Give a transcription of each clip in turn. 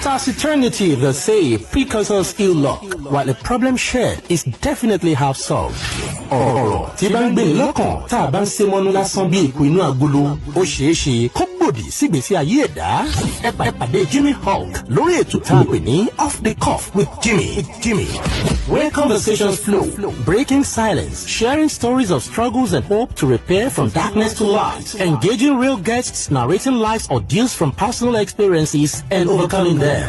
Taciturnity, they say, precursors ill luck, while a problem shared is definitely half solved. Ọ̀rọ̀ tí bá ń gbé lọ́kàn tá a bá ń ṣe mọ́nú lásán bí èkó inú agolo, ó ṣeé ṣe kó gbòdì sígbésí ayé ẹ̀dá. Ẹ pàdé Jimmy Hulk lórí ètò tá a pè ní Off the Cuff with Jimmy. Where conversations flow, breaking silence, sharing stories of struggles and hope to repair from darkness to light, engaging real guests narrating life's ordeals from personal experiences and overcoming them,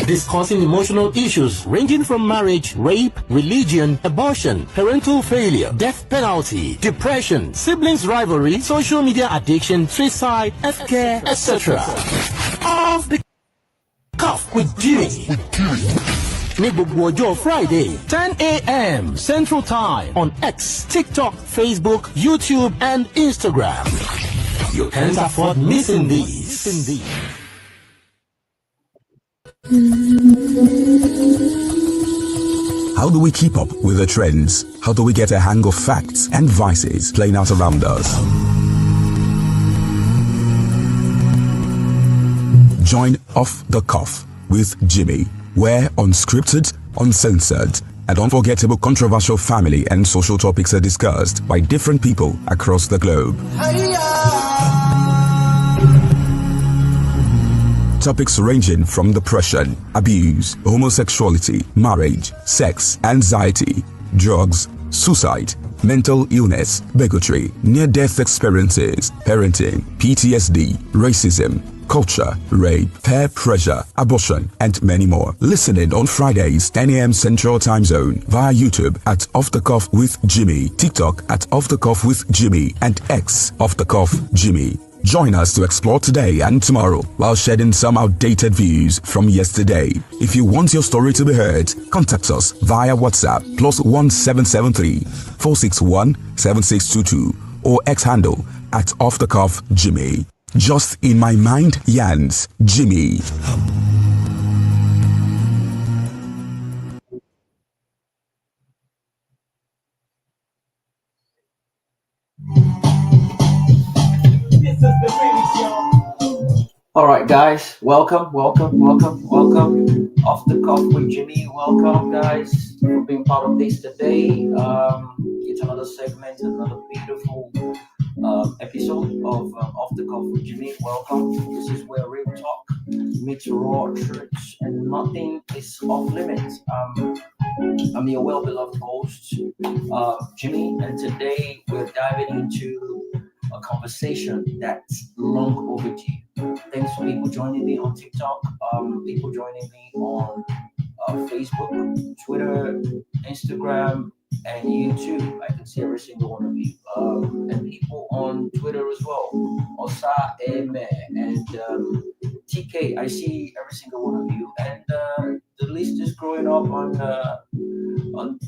discussing emotional issues ranging from marriage, rape, religion, abortion, parental failure, death penalty, depression, siblings rivalry, social media addiction, suicide, healthcare, etc. Off the Cuff with Jimmy. Ní gbogbo ọjọ́ Friday, 10 a.m. Central Time on X, TikTok, Facebook, YouTube, and Instagram. You can't afford missing these. How do we keep up with the trends? How do we get a hang of facts and vices playing out around us? Join Off the Cuff with Jimmy, where unscripted, uncensored, and unforgettable controversial family and social topics are discussed by different people across the globe. Topics ranging from depression, abuse, homosexuality, marriage, sex, anxiety, drugs, suicide, mental illness, bigotry, near-death experiences, parenting, PTSD, racism, culture, rape, peer pressure, abortion, and many more. Listening on Fridays, 10 a.m. Central Time Zone via YouTube at Off the Cuff with Jimmy, TikTok at Off the Cuff with Jimmy, and X Off the Cuff Jimmy. Join us to explore today and tomorrow while shedding some outdated views from yesterday. If you want your story to be heard, contact us via WhatsApp +1773 461 7622 or X handle at Off the Cuff Jimmy. Just in my mind, Yans, Jimmy. All right, guys, welcome. Off the Cuff with Jimmy. Welcome, guys, for being part of this today. It's another segment, another beautiful episode of Off the Cuff with Jimmy. Welcome. This is where real talk meets raw truths, and nothing is off limits. I'm your well-beloved host, Jimmy, and today we're diving into a conversation that's long overdue. Thanks for people joining me on TikTok, people joining me on Facebook, Twitter, Instagram, and YouTube. I can see every single one of you, and people on Twitter as well. Osa, Eme, and TK. I see every single one of you, and the list is growing up on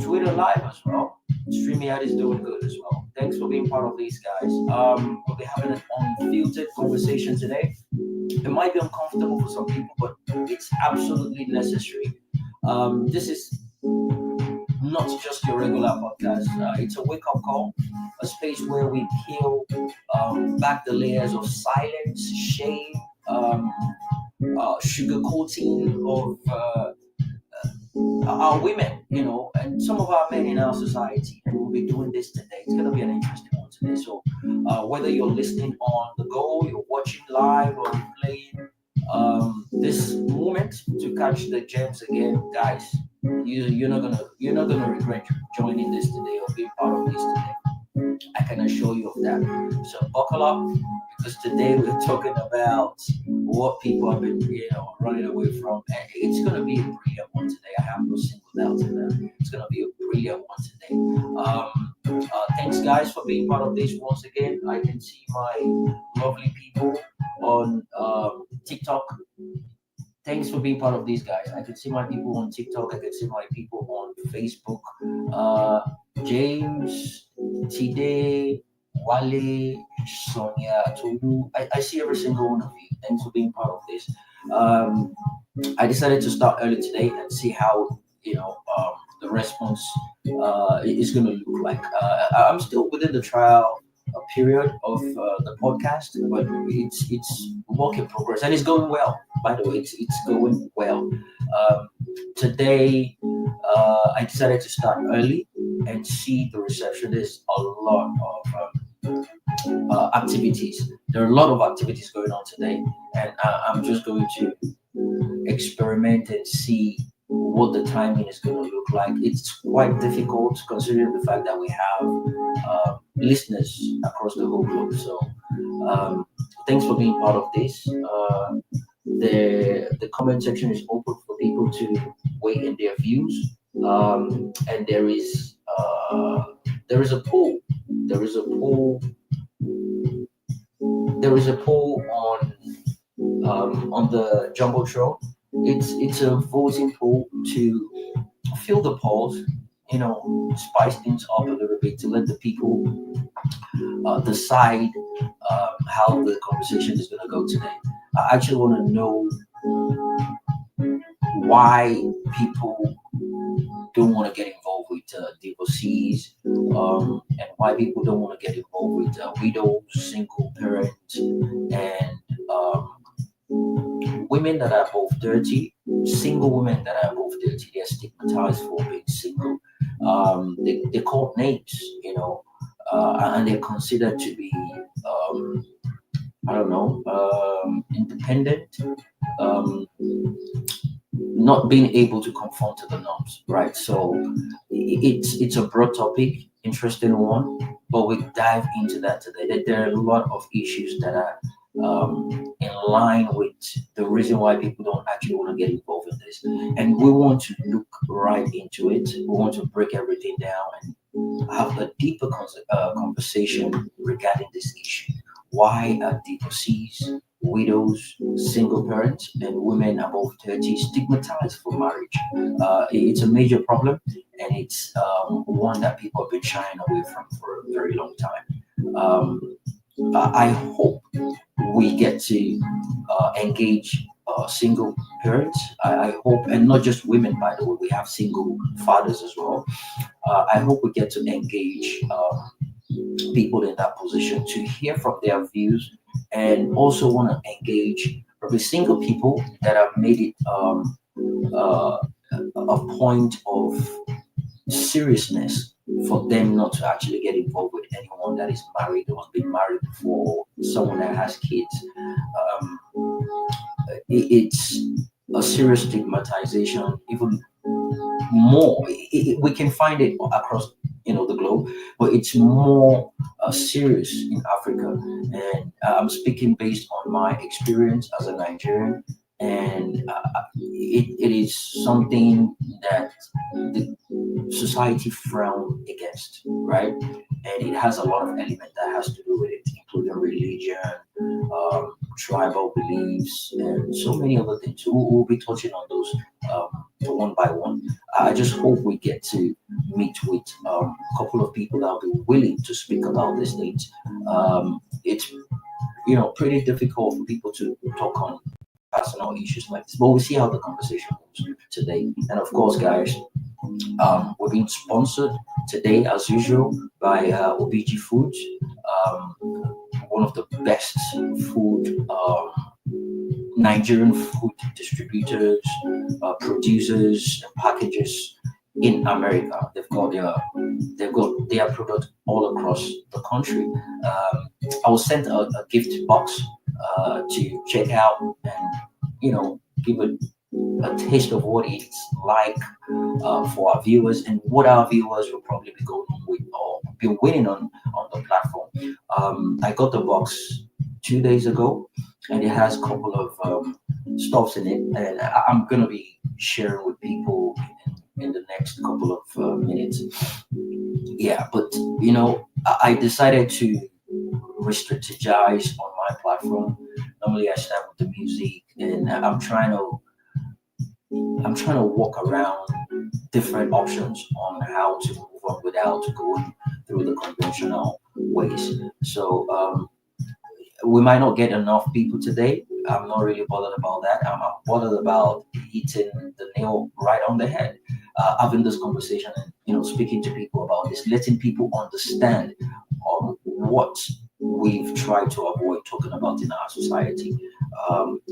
Twitter Live as well. StreamYard is doing good as well. Thanks for being part of these guys. We'll be having an unfiltered conversation today. It might be uncomfortable for some people, but it's absolutely necessary. This is not just your regular podcast. It's a wake-up call, a space where we peel back the layers of silence, shame, sugarcoating of our women, and some of our men in our society. And we'll be doing this today. It's going to be an interesting one today. So whether you're listening on the go, you're watching live, or playing this moment to catch the gems again, guys, you're not gonna regret joining this today or being part of this today. I can assure you of that. So buckle up, because today we're talking about what people have been, running away from, and it's gonna be a brilliant one today. I have no single doubt in that. It's gonna be a brilliant one today. Thanks, guys, for being part of this once again. I can see my lovely people on TikTok. Thanks for being part of these guys. I can see my people on TikTok. I can see my people on Facebook. James, Tide, Wale, Sonia, Tolu. I see every single one of you. Thanks for being part of this. I decided to start early today and see how the response is going to look like. I'm still within the trial period of the podcast, but it's work in progress, and it's going well. By the way, it's going well. Today, I decided to start early and see the reception. There's a lot of activities. There are a lot of activities going on today, and I'm just going to experiment and see what the timing is going to look like. It's quite difficult considering the fact that we have listeners across the whole globe. So, thanks for being part of this. The comment section is open for people to weigh in their views, and there is a poll. There is a poll. There is a poll on the jumbotron. It's a voting poll to fill the polls, spice things up a little bit to let the people decide how the conversation is going to go today. I actually want to know why people don't want to get involved with divorcees, and why people don't want to get involved with widows, single parents, and women that are above 30, single women that are above 30. They're stigmatized for being single. They're called names, and they're considered to be, I don't know, independent, not being able to conform to the norms, right? So it's a broad topic, interesting one, but we dive into that today. There are a lot of issues that are in line with the reason why people don't actually want to get involved in this, and we want to look right into it. We want to break everything down and have a deeper conversation regarding this issue. Why are divorcees, widows, single parents, and women above 30 stigmatized for marriage? It's a major problem, and it's one that people have been shying away from for a very long time. I hope we get to engage single parents. I hope, and not just women, by the way, we have single fathers as well. I hope we get to engage people in that position to hear from their views, and also want to engage probably single people that have made it a point of seriousness for them not to actually get involved with anyone that is married or has been married before, someone that has kids. It's a serious stigmatization, even more. We can find it across the globe, but it's more serious in Africa. And I'm speaking based on my experience as a Nigerian, and it is something that the society frown against, right? And it has a lot of element that has to do with it, including religion, tribal beliefs, and so many other things. We'll be touching on those one by one. I just hope we get to meet with a couple of people that will be willing to speak about these things. It's pretty difficult for people to talk on personal issues like this, but we'll see how the conversation goes today. And of course, guys, we're being sponsored today, as usual, by OBG Foods, one of the best food Nigerian food distributors, producers, and packagers in America. They've got their product all across the country. I was sent a gift box to check out and give a taste of what it's like for our viewers, and what our viewers will probably be going on with or be winning on the platform. I got the box 2 days ago, and it has a couple of stuffs in it, and I'm gonna be sharing with people in the next couple of minutes. Yeah, but I decided to re-strategize on my platform. Normally, I start with the music, and I'm trying to walk around different options on how to move on without going through the conventional ways. So we might not get enough people today. I'm not really bothered about that. I'm bothered about hitting the nail right on the head, having this conversation, and speaking to people about this, letting people understand what we've tried to avoid talking about in our society.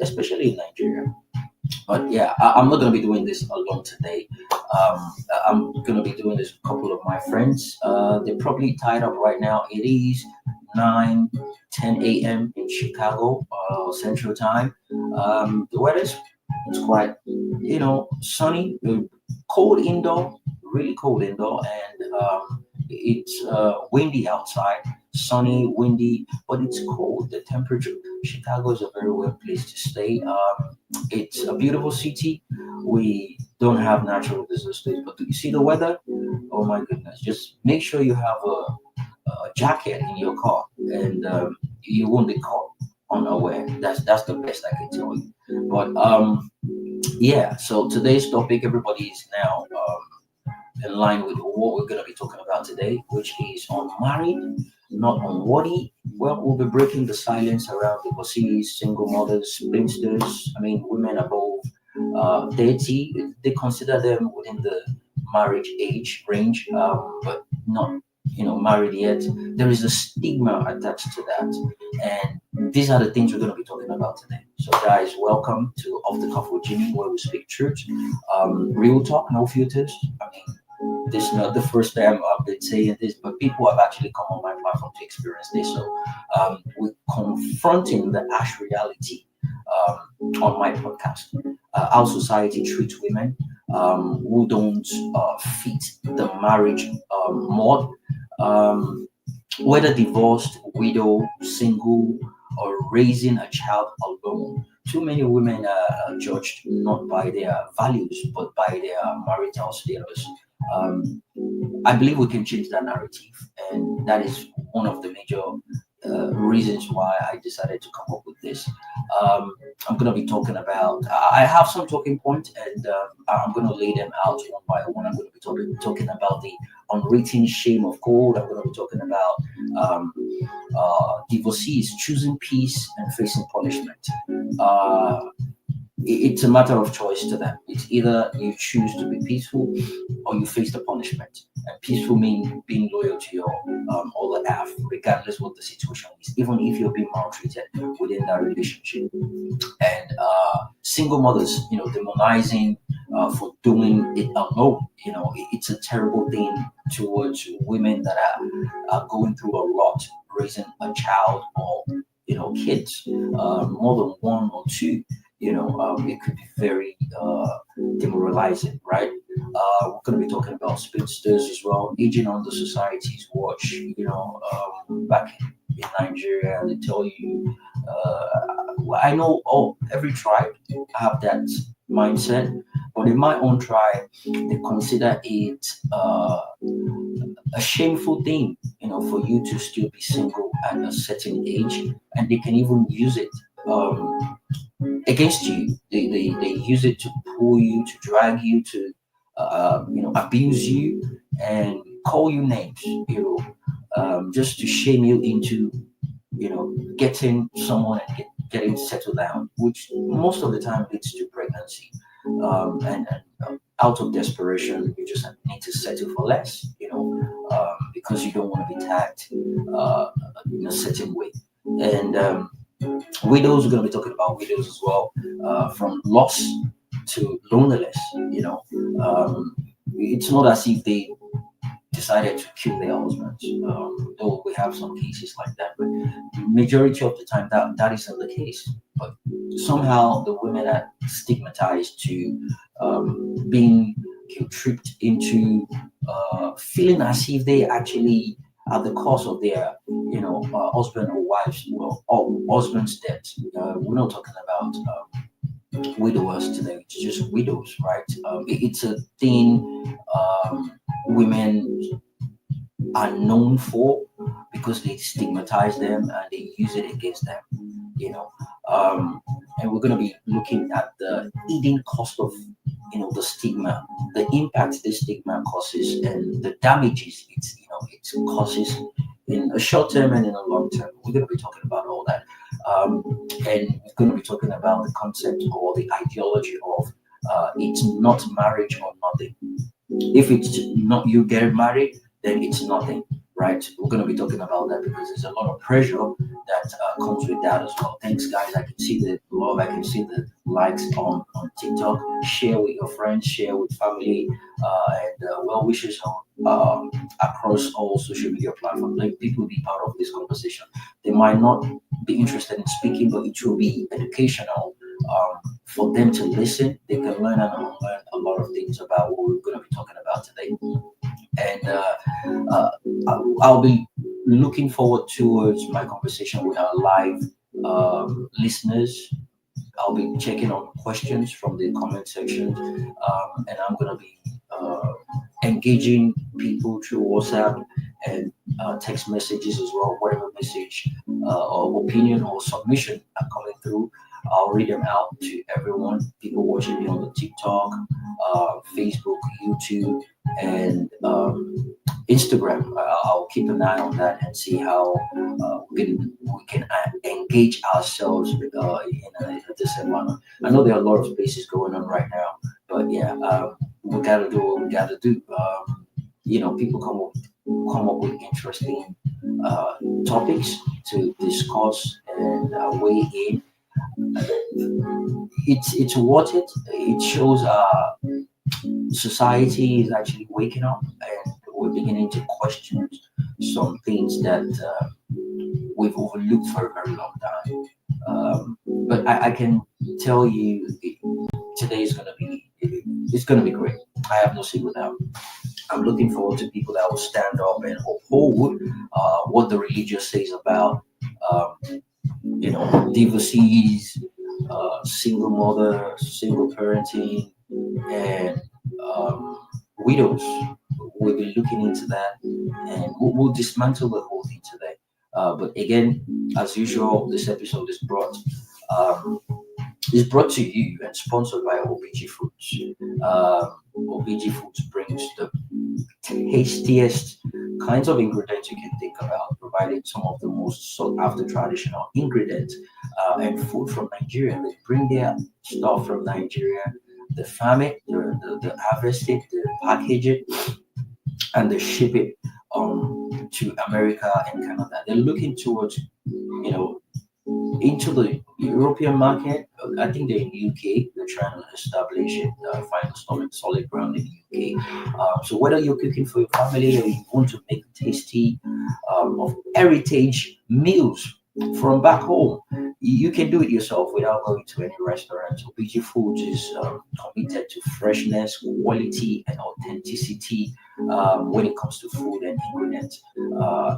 especially in Nigeria. But yeah, I'm not going to be doing this alone today. I'm going to be doing this with a couple of my friends. They're probably tied up right now. It is 9:10 a.m. in Chicago, Central Time. The weather's it's quite, sunny, cold indoor, really cold indoor, and it's windy outside, sunny, windy, but it's cold. The temperature. Chicago is a very well place to stay. It's a beautiful city. We don't have natural disasters, but do you see the weather? Oh my goodness! Just make sure you have a jacket in your car, and you won't be caught unaware. That's the best I can tell you. But yeah. So today's topic, everybody is now in line with what we're going to be talking about today, which is unmarried, not unworthy. Well, we'll be breaking the silence around divorcees, single mothers, spinsters. I mean, women above 30. They consider them within the marriage age range, but not, married yet. There is a stigma attached to that. And these are the things we're going to be talking about today. So, guys, welcome to Off the Cuff with Jimmy, where we speak truth, real talk, no filters. I mean, this is not the first time I've been saying this, but people have actually come on my platform to experience this. So we're confronting the harsh reality on my podcast. How society treats women who don't fit the marriage mold, um, whether divorced, widow, single, or raising a child alone. Too many women are judged not by their values but by their marital status. Um, I believe we can change that narrative, and that is one of the major reasons why I decided to come up with this. I'm going to be talking about. I have some talking points, and I'm going to lay them out one by one. I'm going to be talking about the unwritten shame of code. I'm going to be talking about divorcees choosing peace and facing punishment. Uh, it's a matter of choice to them. It's either you choose to be peaceful or you face the punishment. And peaceful means being loyal to your other half, regardless what the situation is, even if you're being maltreated within that relationship. And single mothers, demonizing for doing it alone. It's a terrible thing towards women that are going through a lot, raising a child or kids, more than one or two. It could be very demoralizing, right? We're going to be talking about spinsters as well, aging on the society's watch. Back in Nigeria, they tell you. I know every tribe have that mindset, but in my own tribe, they consider it a shameful thing, for you to still be single at a certain age, and they can even use it. Against you. They use it to pull you, to drag you, to abuse you and call you names, just to shame you into getting someone and getting settled down, which most of the time leads to pregnancy. And out of desperation, you just need to settle for less, because you don't want to be tagged in a certain way. And widows, we're going to be talking about widows as well, from loss to loneliness. It's not as if they decided to kill their husbands, though we have some cases like that, but majority of the time that isn't the case. But somehow the women are stigmatized to being tricked into feeling as if they actually are the cause of their husband or wives or husband's death. We're not talking about widowers today, it's just widows, right? It's a thing women are known for because they stigmatize them and they use it against them, you know. And we're going to be looking at the hidden cost of, the stigma, the impact this stigma causes, and the damages it causes in a short term and in a long term. We're going to be talking about all that, and we're going to be talking about the concept or the ideology of it's not marriage or nothing. If it's not you get married, then it's nothing, right? We're going to be talking about that because there's a lot of pressure that comes with that as well. Thanks, guys. I can see the love, I can see the likes on TikTok. Share with your friends, share with family, and well wishes across all social media platforms. Let people be part of this conversation. They might not be interested in speaking, but it will be educational for them to listen. They can learn and unlearn a lot of things about what we're going to be talking about today. And uh, I'll be looking forward towards my conversation with our live listeners. I'll be checking on questions from the comment section, and I'm gonna be engaging people through WhatsApp and text messages as well. Whatever message or opinion or submission are coming through, I'll read them out to everyone. People watching me on the TikTok, Facebook, YouTube, and Instagram. I'll keep an eye on that and see how we can engage ourselves in a decent manner. I know there are a lot of spaces going on right now, but yeah, we gotta do what we gotta do. People come up with interesting topics to discuss and weigh in. It's worth it. It shows society is actually waking up and we're beginning to question some things that we've overlooked for a very long time. But I can tell you today is gonna be great. I have no single doubt. I'm looking forward to people that will stand up and uphold what the religion says about um, divorcees, single mother, single parenting, and um, widows. We'll be looking into that, and we'll dismantle the whole thing today. But again, as usual, this episode um, is brought to you and sponsored by OBG Foods. OBG Foods brings the tastiest kinds of ingredients you can think about, providing some of the most sought after traditional ingredients and food from Nigeria. They bring their stuff from Nigeria, they farm it, they harvest it, they package it, and they ship it to America and Canada. They're looking towards, into the European market. I think they're in UK. They're trying to establish it, find a solid ground in the UK. So whether you're cooking for your family or you want to make tasty of heritage meals from back home, you can do it yourself without going to any restaurant. So BG Foods is committed to freshness, quality, and authenticity when it comes to food and ingredients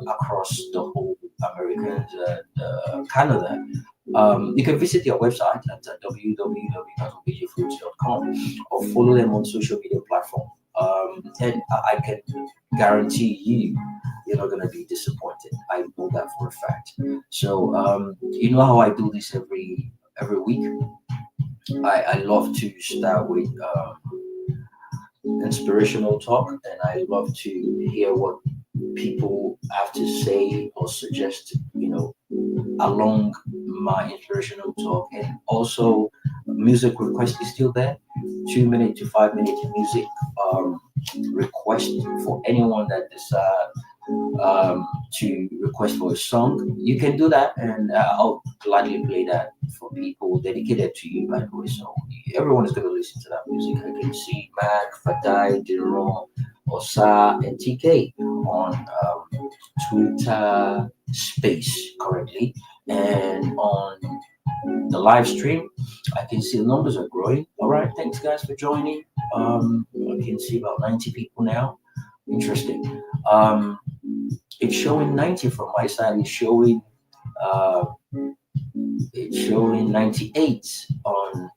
across the whole Americans and Canada. You can visit their website at www.obgfoods.com or follow them on social media platform. And I can guarantee you're not going to be disappointed. I know that for a fact. So you know how I do this every week. I love to start with inspirational talk, and I love to hear what people have to say or suggest, along my inspirational talk. And also, music request is still there. 2 minute to 5 minute music request for anyone that decides to request for a song. You can do that, and I'll gladly play that for people dedicated to you, by the way. So everyone is going to listen to that music. I can see Mac, Fatai, General, Osa, and TK on Twitter Space currently, and on the live stream. I can see the numbers are growing. All right, thanks guys for joining. I can see about 90 people now. Interesting. It's showing 90 from my side. Uh, it's showing 98 on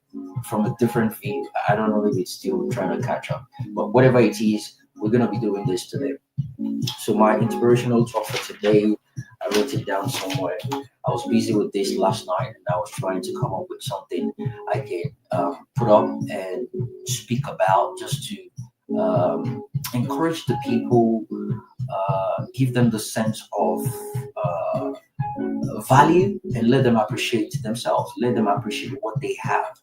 from a different view. I don't know if it's still trying to catch up, but whatever it is, we're gonna be doing this today. So my inspirational talk for today, I wrote it down somewhere. I was busy with this last night, and I was trying to come up with something I can put up and speak about, just to encourage the people, give them the sense of value, and let them appreciate themselves. Let them appreciate what they have.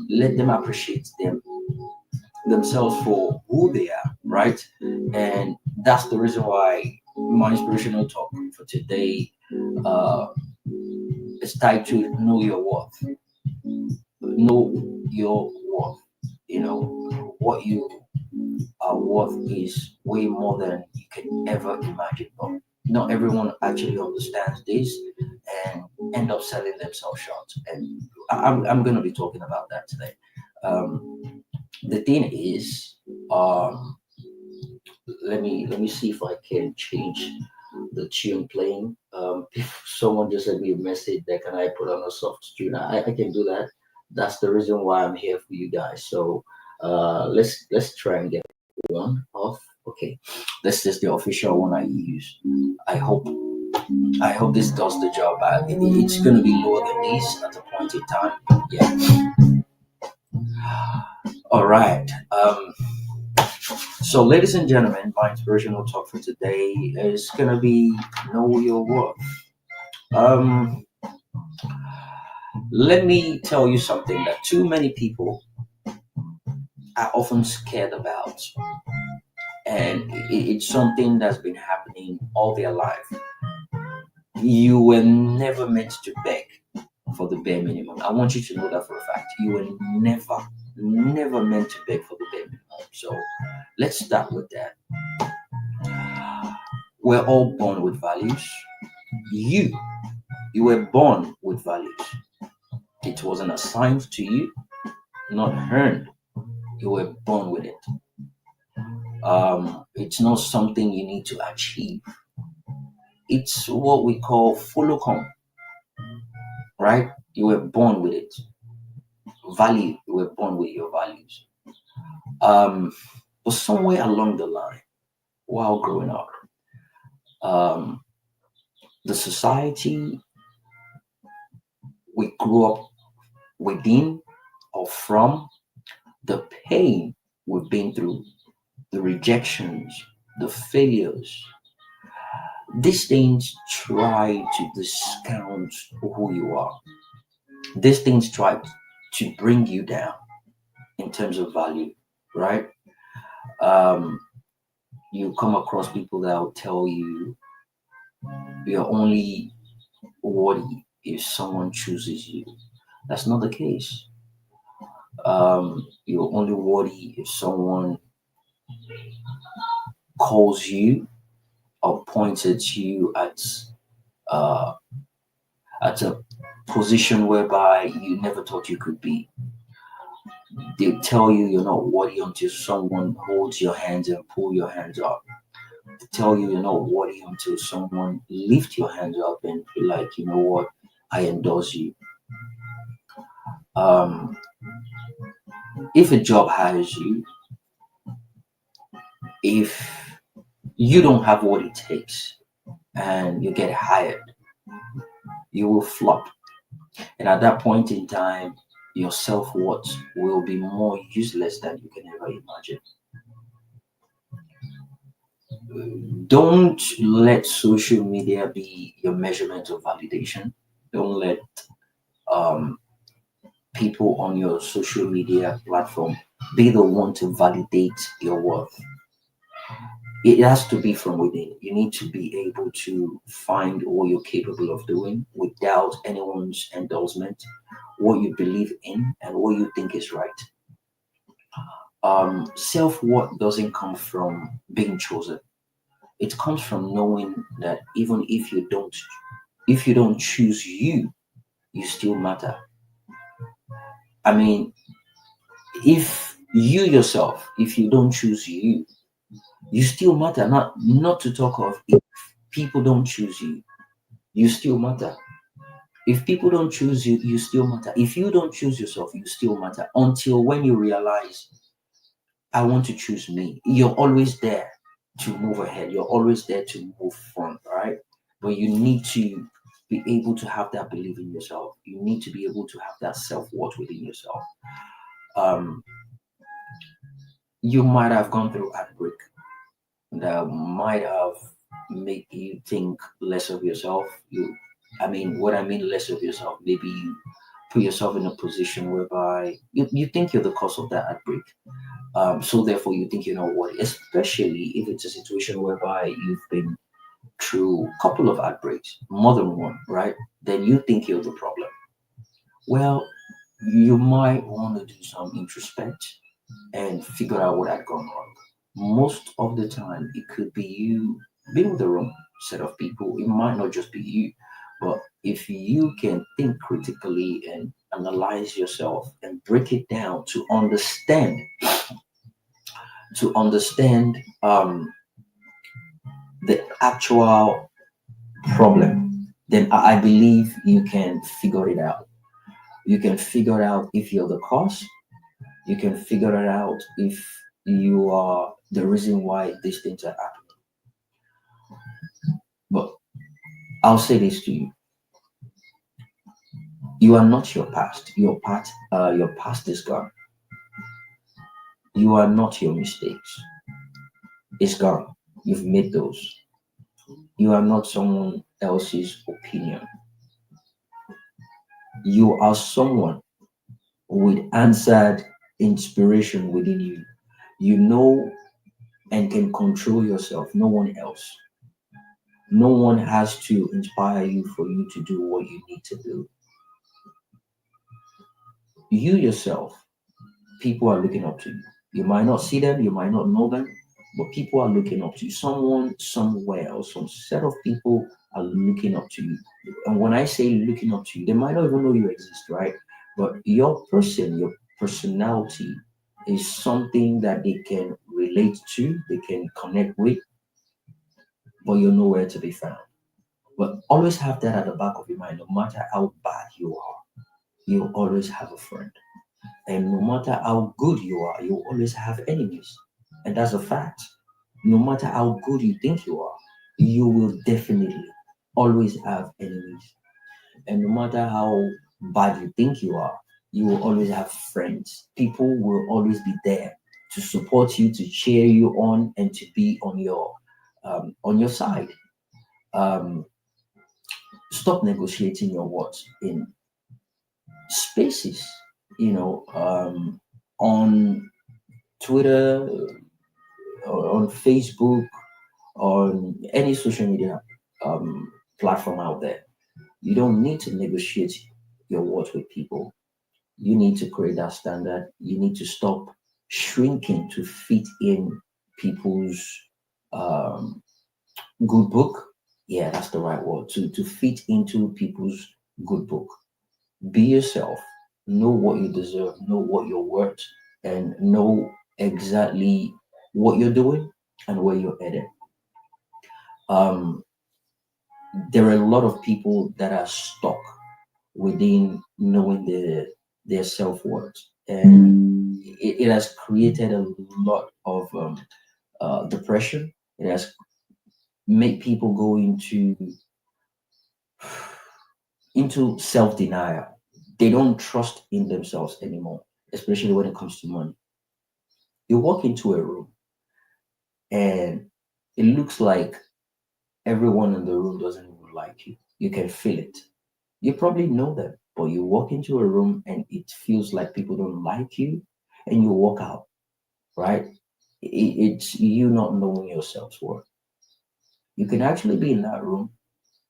Let them appreciate themselves for who they are, right? And that's the reason why my inspirational talk for today uh, is titled "Know Your Worth." Know your worth. You know what you are worth is way more than you can ever imagine. But not everyone actually understands this and end up selling themselves short. And I'm going to be talking about that today. The thing is, um, let me see if I can change the tune playing. If someone just sent me a message that can I put on a soft tune, I can do that. That's the reason why I'm here for you guys. So let's try and get one off. Okay, this is the official one I use. I hope I hope this does the job. It's gonna be lower than this at a point in time. Yeah. All right. So, ladies and gentlemen, my inspirational talk for today is gonna be know your worth. Um, Let me tell you something that too many people are often scared about, and it's something that's been happening all their life. You were never meant to beg for the bare minimum. I want you to know that for a fact. You were never meant to beg for the bare minimum. So let's start with that. We're all born with values. You, you were born with values. It wasn't assigned to you, not earned. You were born with it. It's not something you need to achieve. It's what we call follow come, right? You were born with it. Value, you were born with your values. Um, but somewhere along the line, while growing up, um, the society we grew up within or from, the pain we've been through, the rejections, the failures, these things try to discount who you are. These things try to bring you down in terms of value, right? Um, you come across people that will tell you you're only worthy if someone chooses you. That's not the case. You're only worthy if someone calls you or points at you uh, at a position whereby you never thought you could be. They tell you you're not worthy until someone holds your hands and pull your hands up. They tell you you're not worthy until someone lift your hands up and be like, you know what, I endorse you. Um, if a job hires you, if you don't have what it takes and you get hired, you will flop. And at that point in time, your self worth will be more useless than you can ever imagine. Don't let social media be your measurement of validation. Don't let um, people on your social media platform be the one to validate your worth. It has to be from within. You need to be able to find what you're capable of doing without anyone's endorsement, what you believe in, and what you think is right. Self worth doesn't come from being chosen. It comes from knowing that even if you don't choose you, you still matter. I mean, if you yourself, if you don't choose you, you still matter. Not to talk of if people don't choose you, you still matter. If people don't choose you, you still matter. If you don't choose yourself, you still matter. Until when you realize, I want to choose me. You're always there to move ahead. You're always there to move front, right? But you need to be able to have that belief in yourself. You need to be able to have that self-worth within yourself. Um, you might have gone through heartbreak that might have made you think less of yourself. I mean, what I mean less of yourself, maybe you put yourself in a position whereby you think you're the cause of that heartbreak. So therefore, you think you know what, especially if it's a situation whereby you've been through a couple of heartbreaks, more than one, right? Then you think you're the problem. Well, you might want to do some introspect and figure out what had gone wrong. Most of the time, it could be you being with the wrong set of people. It might not just be you, but if you can think critically and analyze yourself and break it down to understand the actual problem, then I believe you can figure it out. You can figure out if you're the cause. You can figure it out if you are the reason why these things are happening. But I'll say this to you: you are not your past. Your past is gone. You are not your mistakes. It's gone. You've made those. You are not someone else's opinion. You are someone with answered inspiration within you. You know and can control yourself. No one else. No one has to inspire you for you to do what you need to do. You yourself, people are looking up to you. You might not see them, you might not know them, but people are looking up to you. Someone somewhere or some set of people are looking up to you. And when I say looking up to you, they might not even know you exist, right? But your personality is something that they can relate to, they can connect with, but you're nowhere to be found. But always have that at the back of your mind. No matter how bad you are, you always have a friend. And no matter how good you are, you always have enemies. And that's a fact. No matter how good you think you are, you will definitely always have enemies. And no matter how bad you think you are, you will always have friends. People will always be there to support you, to cheer you on, and to be on your side. Um, Stop negotiating your words in spaces, on Twitter, or on Facebook, on any social media platform out there. You don't need to negotiate your words with people. You need to create that standard. You need to stop shrinking to fit in people's um, good book. Yeah, that's the right word. To fit into people's good book. Be yourself. Know what you deserve. Know what you're worth, and know exactly what you're doing and where you're headed. Um, there are a lot of people that are stuck within knowing their self worth, and it has created a lot of depression. It has made people go into self denial. They don't trust in themselves anymore, especially when it comes to money. You walk into a room and it looks like everyone in the room doesn't even like you. You can feel it. You probably know them, but you walk into a room and it feels like people don't like you, and you walk out, right? It's you not knowing your self worth. You can actually be in that room,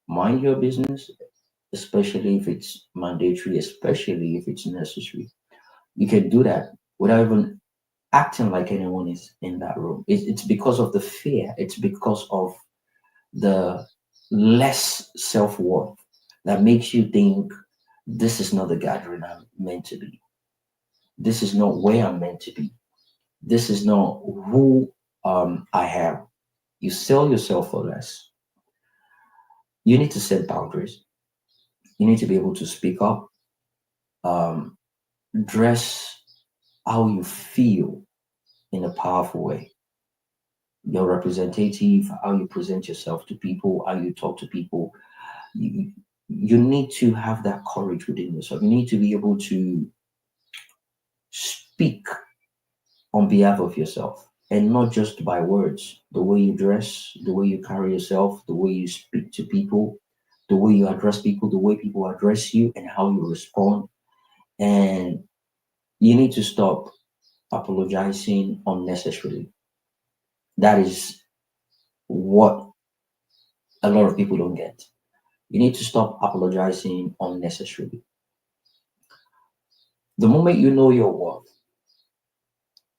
mind your business, especially if it's mandatory, especially if it's necessary. You can do that without even acting like anyone is in that room. It's because of the fear, it's because of the less self worth that makes you think this is not the gathering I'm meant to be. This is not where I'm meant to be. This is not who I am. You sell yourself for less. You need to set boundaries. You need to be able to speak up, um, dress how you feel in a powerful way. Your representative, how you present yourself to people, how you talk to people. You, you need to have that courage within yourself. You need to be able to speak on behalf of yourself, and not just by words. The way you dress, the way you carry yourself, the way you speak to people, the way you address people, the way people address you, and how you respond. And you need to stop apologizing unnecessarily. That is what a lot of people don't get. You need to stop apologizing unnecessarily. The moment you know your worth,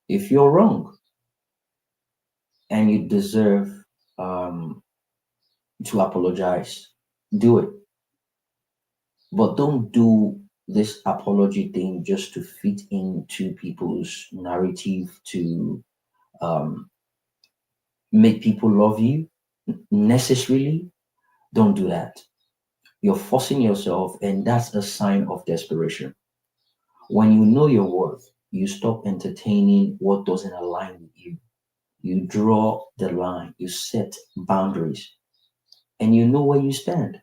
if you're wrong and you deserve to apologize, do it. But don't do this apology thing just to fit into people's narrative to um, make people love you necessarily. Don't do that. You're forcing yourself, and that's a sign of desperation. When you know your worth, you stop entertaining what doesn't align with you. You draw the line, you set boundaries, and you know where you stand.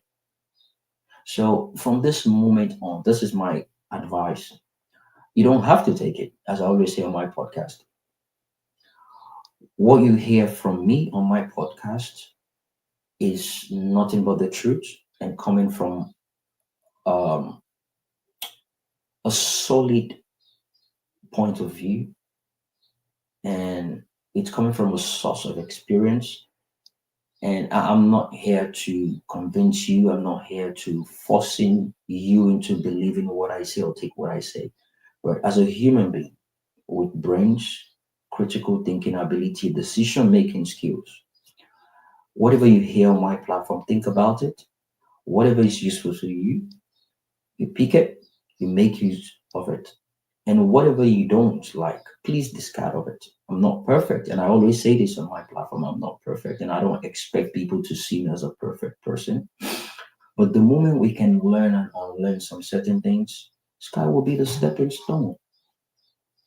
So, from this moment on, this is my advice. You don't have to take it, as I always say on my podcast. What you hear from me on my podcast is nothing but the truth and coming from um, a solid point of view, and it's coming from a source of experience. And I'm not here to convince you. I'm not here to forcing you into believing what I say or take what I say. But as a human being with brains, critical thinking ability, decision making skills, whatever you hear on my platform, think about it. Whatever is useful to you, you pick it, you make use of it. And whatever you don't like, please discard of it. I'm not perfect. And I always say this on my platform, I'm not perfect. And I don't expect people to see me as a perfect person. But the moment we can learn and unlearn some certain things, sky will be the stepping stone.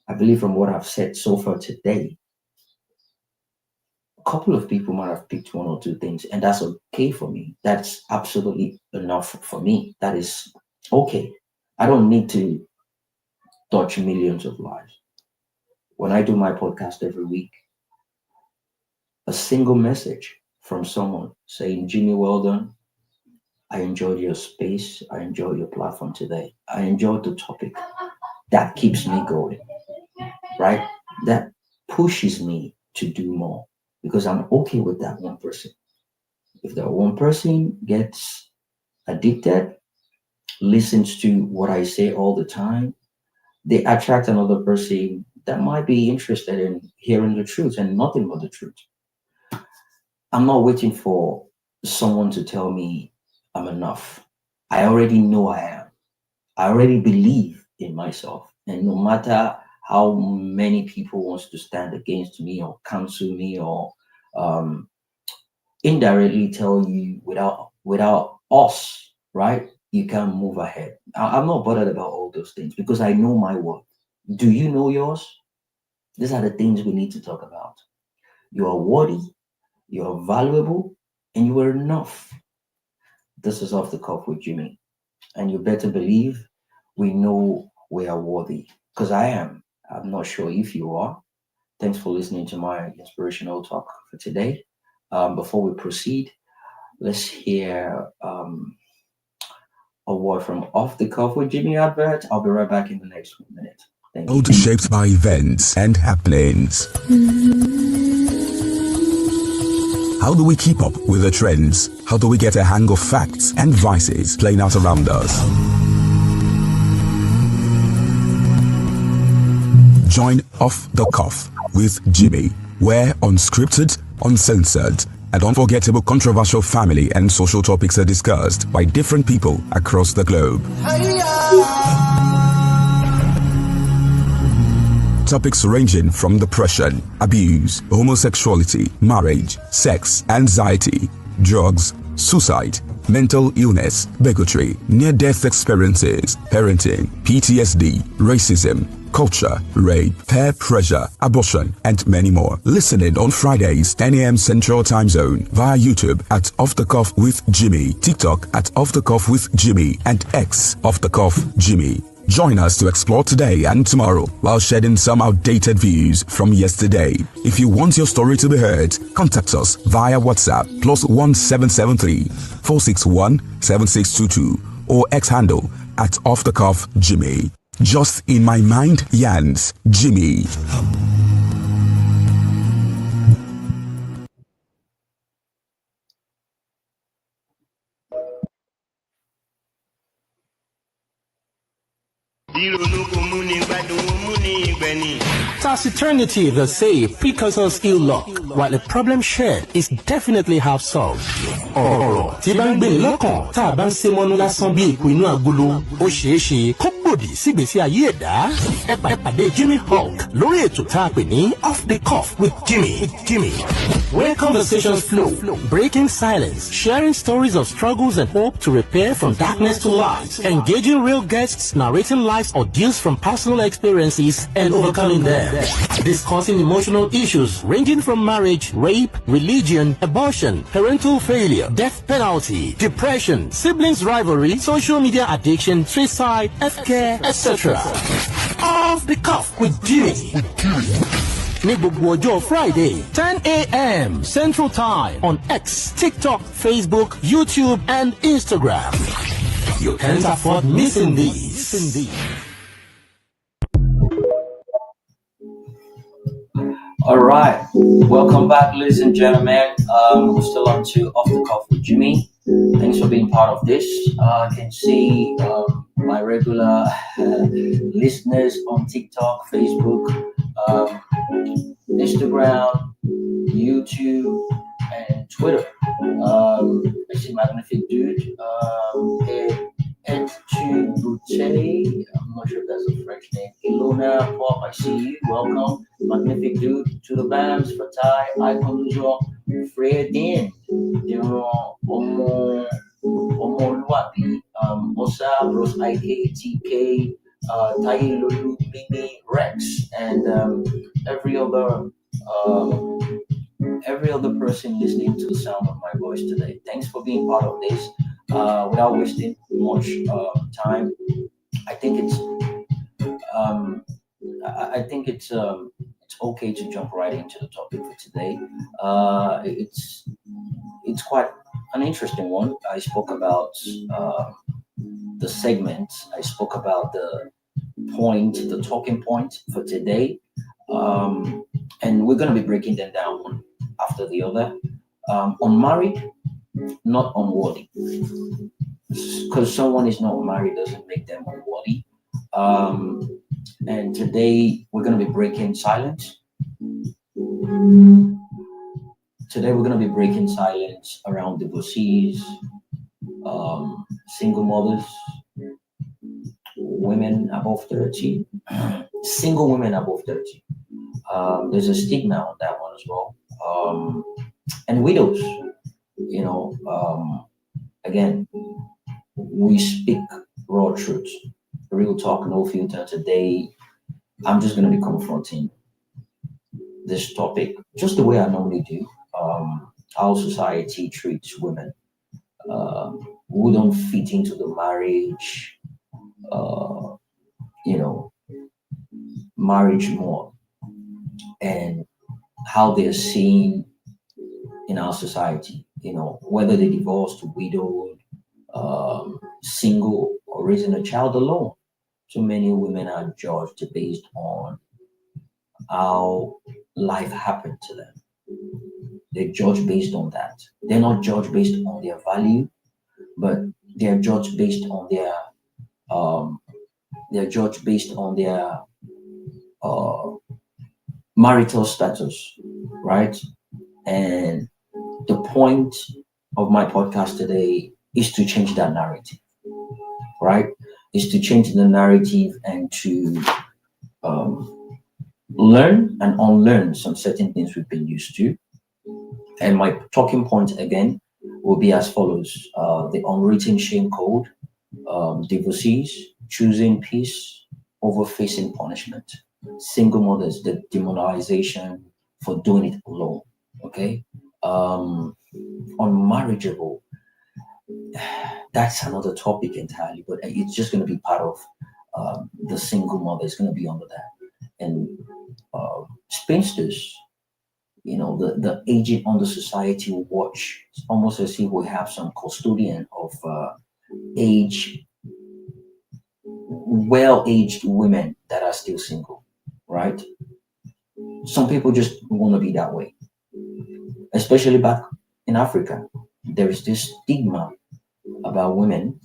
I believe from what I've said so far today, a couple of people might have picked one or two things, and that's okay for me. That's absolutely enough for me. That is okay. I don't need to touch millions of lives. When I do my podcast every week, a single message from someone saying, Jimmy, well done. I enjoyed your space. I enjoyed your platform today. I enjoyed the topic. That keeps me going, right? That pushes me to do more because I'm okay with that one person. If that one person gets addicted, listens to what I say all the time, they attract another person that might be interested in hearing the truth and nothing but the truth. I'm not waiting for someone to tell me I'm enough. I already know I am. I already believe in myself. And no matter how many people wants to stand against me or cancel me or um, indirectly tell you without us, right? You can't move ahead. I'm not bothered about all those things because I know my worth. Do you know yours? These are the things we need to talk about. You are worthy, you are valuable, and you are enough. This is off the cuff with Jimmy. And you better believe we know we are worthy. Because I am. I'm not sure if you are. Thanks for listening to my inspirational talk for today. Before we proceed, let's hear a word from Off the Cuff with Jimmy Advert. I'll be right back in the next minute. Thank you. World shaped by events and happenings. How do we keep up with the trends? How do we get a hang of facts and vices playing out around us? Join Off the Cuff with Jimmy, where unscripted, uncensored, and unforgettable controversial family and social topics are discussed by different people across the globe. Topics ranging from depression, abuse, homosexuality, marriage, sex, anxiety, drugs, suicide, mental illness, bigotry, near-death experiences, parenting, PTSD, racism, culture, rape, peer pressure, abortion, and many more. Listening on Fridays, 10 a.m. Central Time Zone via YouTube at Off the Cuff with Jimmy, TikTok at Off the Cuff with Jimmy, and X Off the Cuff Jimmy. Join us to explore today and tomorrow while shedding some outdated views from yesterday. If you want your story to be heard, contact us via WhatsApp +1773 461 7622 or X handle at Off the Cuff Jimmy. Just in my mind, Yans Jimmy. Taciturnity, they say, precauses ill luck, while a problem shared is definitely half solved. Ọ̀rọ̀ tí bá ń gbé lọ́kàn tá a bá ń ṣe mọ́nú lásán bí èkó inú agolo, ó ṣeé ṣe kó gbòdì sígbésí ayé ẹ̀dá. Ẹ pàdé Jimmy Hulk lórí ètò tá a pè ní Off the Cuff with Jimmy. Where conversations flow, breaking silence, sharing stories of struggles and hope to repair from darkness to light, engaging real guests narrating life's ordeals from personal experiences and overcoming them. Discussing emotional issues ranging from marriage, rape, religion, abortion, parental failure, death penalty, depression, siblings rivalry, social media addiction, suicide, healthcare, etc. Off the Cuff with Jimmy. Ní gbogbo ọjọ́ Friday, 10 a.m. Central Time on X, TikTok, Facebook, YouTube, and Instagram. You can't afford missing these. All right, welcome back, ladies and gentlemen. We're still on to Off the Cuff with Jimmy. Thanks for being part of this. I can see my regular listeners on TikTok, Facebook, Instagram, YouTube, and Twitter. I see Magnific Dude, Ed to Boutte. I'm not sure if that's a French name. Ilona, Pop, I see you. Welcome. Magnific Dude, to the Bams, Fatai, Icon Lujo, Fred In, Omo Luapi, Osa, Bros IK, TK, Tai Lulu, Mimi, Rex, and every other person listening to the sound of my voice today. Thanks for being part of this. Without wasting much time, I think it's okay to jump right into the topic for today. It's quite an interesting one. I spoke about the segment. I spoke about the talking point for today, and we're going to be breaking them down one after the other. Unmarried, not unworthy. Because someone is not married doesn't make them unworthy. And today we're going to be breaking silence. Today we're going to be breaking silence around divorcees, single mothers, women above 30, single women above 30. There's a stigma on that one as well. And widows, again, we speak raw truth, real talk, no filter. Today, I'm just going to be confronting this topic just the way I normally do. How society treats women who don't fit into the marriage, marriage more, and how they're seen in our society. Whether they're divorced, widowed, single, or raising a child alone. So many women are judged based on how life happened to them. They're judged based on that. They're not judged based on their value, but they're judged based on their marital status, right? And the point of my podcast today is to change that narrative, right? Is to change the narrative and to learn and unlearn some certain things we've been used to. And my talking point again will be as follows: the unwritten shame code, divorcees choosing peace over facing punishment, single mothers, the demonization for doing it alone. Okay, unmarriageable. That's another topic entirely, but it's just going to be part of the single mother. It's going to be under that, and spinsters. The aging on the society watch. It's almost as if we have some custodian of well-aged women that are still single, right? Some people just want to be that way, especially back in Africa. There is this stigma about women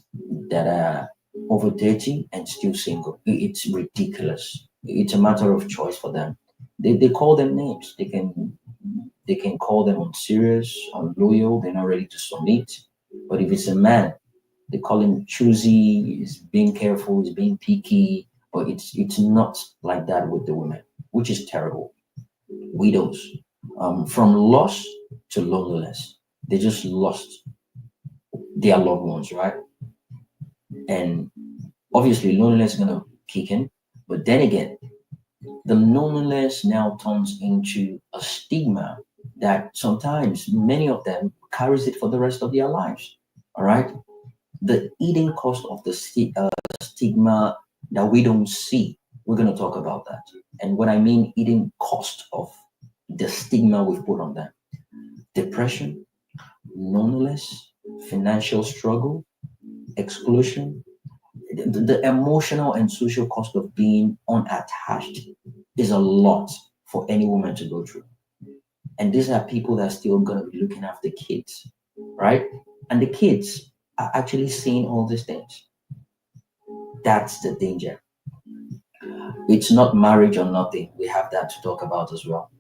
that are over 30 and still single. It's ridiculous. It's a matter of choice for them. They call them names. They can call them unserious, unloyal, they're not ready to submit. But if it's a man, they call him choosy, is being careful, is being picky. But it's not like that with the women, which is terrible. Widows, from loss to loneliness, they just lost their loved ones, right? And obviously, loneliness is gonna kick in. But then again, the loneliness now turns into a stigma that sometimes many of them carries it for the rest of their lives. All right, the hidden cost of the stigma that we don't see. We're going to talk about that. And what I mean, hidden cost of the stigma we've put on them: depression, loneliness, financial struggle, exclusion, the emotional and social cost of being unattached is a lot for any woman to go through. And these are people that are still going to be looking after kids, right? And the kids are actually seeing all these things. That's the danger. It's not marriage or nothing. We have that to talk about as well.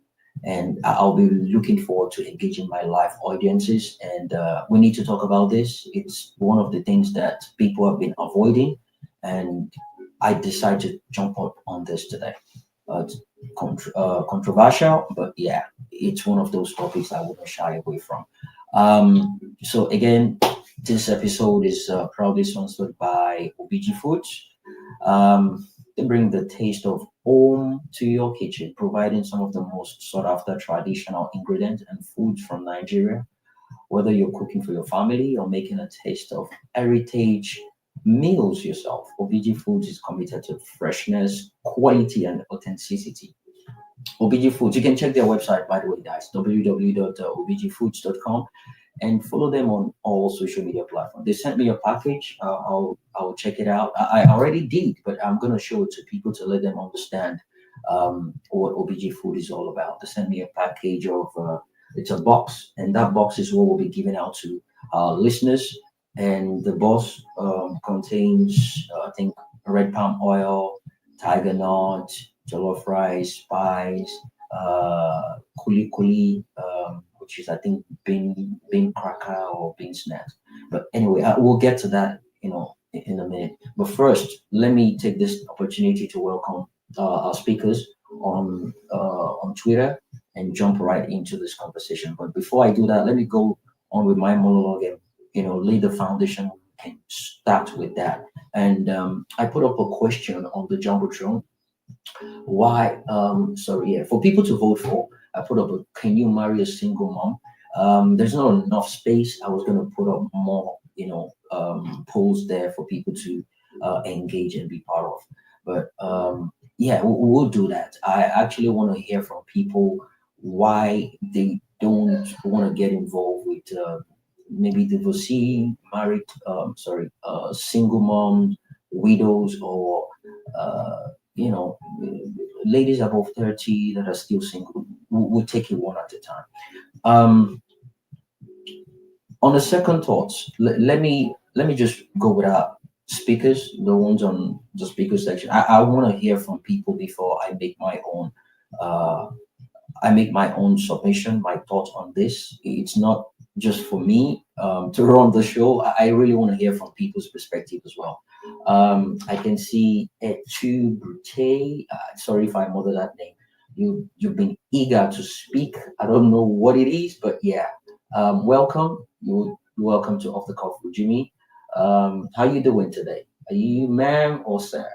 And I'll be looking forward to engaging my live audiences. And we need to talk about this. It's one of the things that people have been avoiding, and I decided to jump up on this today. It's controversial, but yeah, it's one of those topics I wouldn't shy away from. So again, this episode is proudly sponsored by OBG Foods. They bring the taste of home to your kitchen, providing some of the most sought after traditional ingredients and foods from Nigeria. Whether you're cooking for your family or making a taste of heritage meals yourself, OBG Foods is committed to freshness, quality, and authenticity. OBG Foods, you can check their website, by the way, guys, www.obgfoods.com, and follow them on all social media platforms. They sent me a package. I'll check it out. I already did, but I'm gonna show it to people to let them understand what OBG Food is all about. They sent me a package of it's a box, and that box is what we'll be giving out to listeners. And the box contains, I think, red palm oil, tiger nut, jollof rice, spice, kuli kuli, which is I think bean cracker or bean snacks. But anyway, we'll get to that, in a minute. But first, let me take this opportunity to welcome our speakers on Twitter and jump right into this conversation. But before I do that, let me go on with my monologue and lay the foundation and start with that. And I put up a question on the jumbotron. Why? Sorry, yeah, for people to vote for, I put up a can you marry a single mom? There's not enough space. I was going to put up more, polls there for people to engage and be part of. But yeah, we'll do that. I actually want to hear from people why they don't want to get involved with maybe divorcee, married, single moms, widows, or you know, ladies above 30 that are still single. We'll take it one at a time. Um, on the second thoughts, let me just go with our speakers, the ones on the speaker section. I want to hear from people before uh, I make my own submission, my thoughts on this. It's not just for me to run the show. I really want to hear from people's perspective as well. I can see Etu Brute. Sorry if I murdered that name. You've been eager to speak. I don't know what it is, but yeah. Welcome. You're welcome to Off the Cuff with Jimmy. How you doing today? Are you ma'am or sir?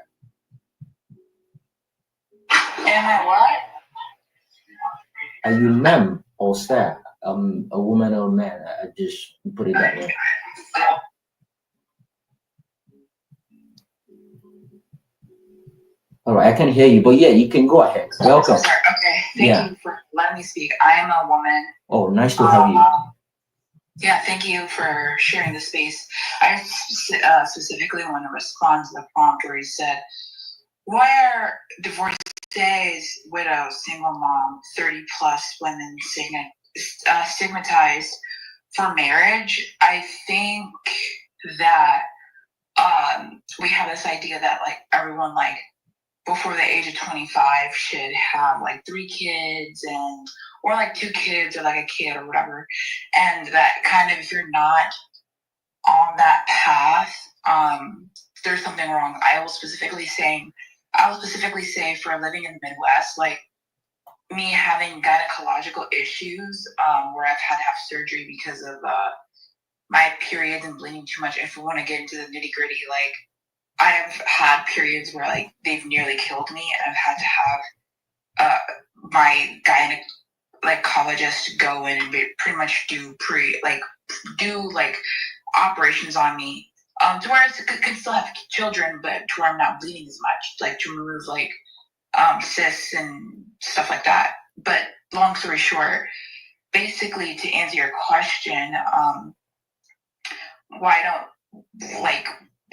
Am I what? Are you ma'am or sir? A woman or a man? I just put it that way. All right, I can hear you, but yeah, you can go ahead. Welcome. Okay, thank Yeah. you for letting me speak. I am a woman. Oh, nice to have you. Yeah, thank you for sharing the space. I specifically want to respond to the prompt where you said, why are divorcees, widows, single mom, 30 plus women stigmatized for marriage? I think that we have this idea that like everyone like before the age of 25 should have like 3 kids and or like 2 kids or like a kid or whatever, and that kind of if you're not on that path, there's something wrong. I will specifically say for living in the Midwest, like me having gynecological issues, where I've had to have surgery because of my periods and bleeding too much. If we want to get into the nitty gritty, like I have had periods where like they've nearly killed me, and I've had to have my gynecologist go in and pretty much do operations on me, to where I could still have children, but to where I'm not bleeding as much, like to remove like cysts and stuff like that. But long story short, basically to answer your question, why don't like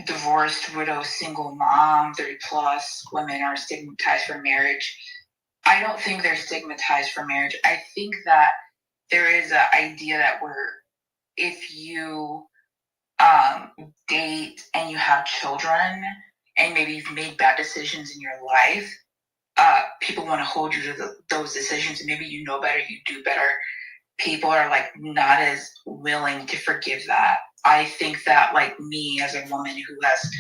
divorced, widow, single mom, 30 plus women are stigmatized for marriage? I don't think they're stigmatized for marriage. I think that there is an idea that if you date and you have children and maybe you've made bad decisions in your life, people want to hold you to those decisions, and maybe you know better, you do better. People are like not as willing to forgive that. I think that like me as a woman who has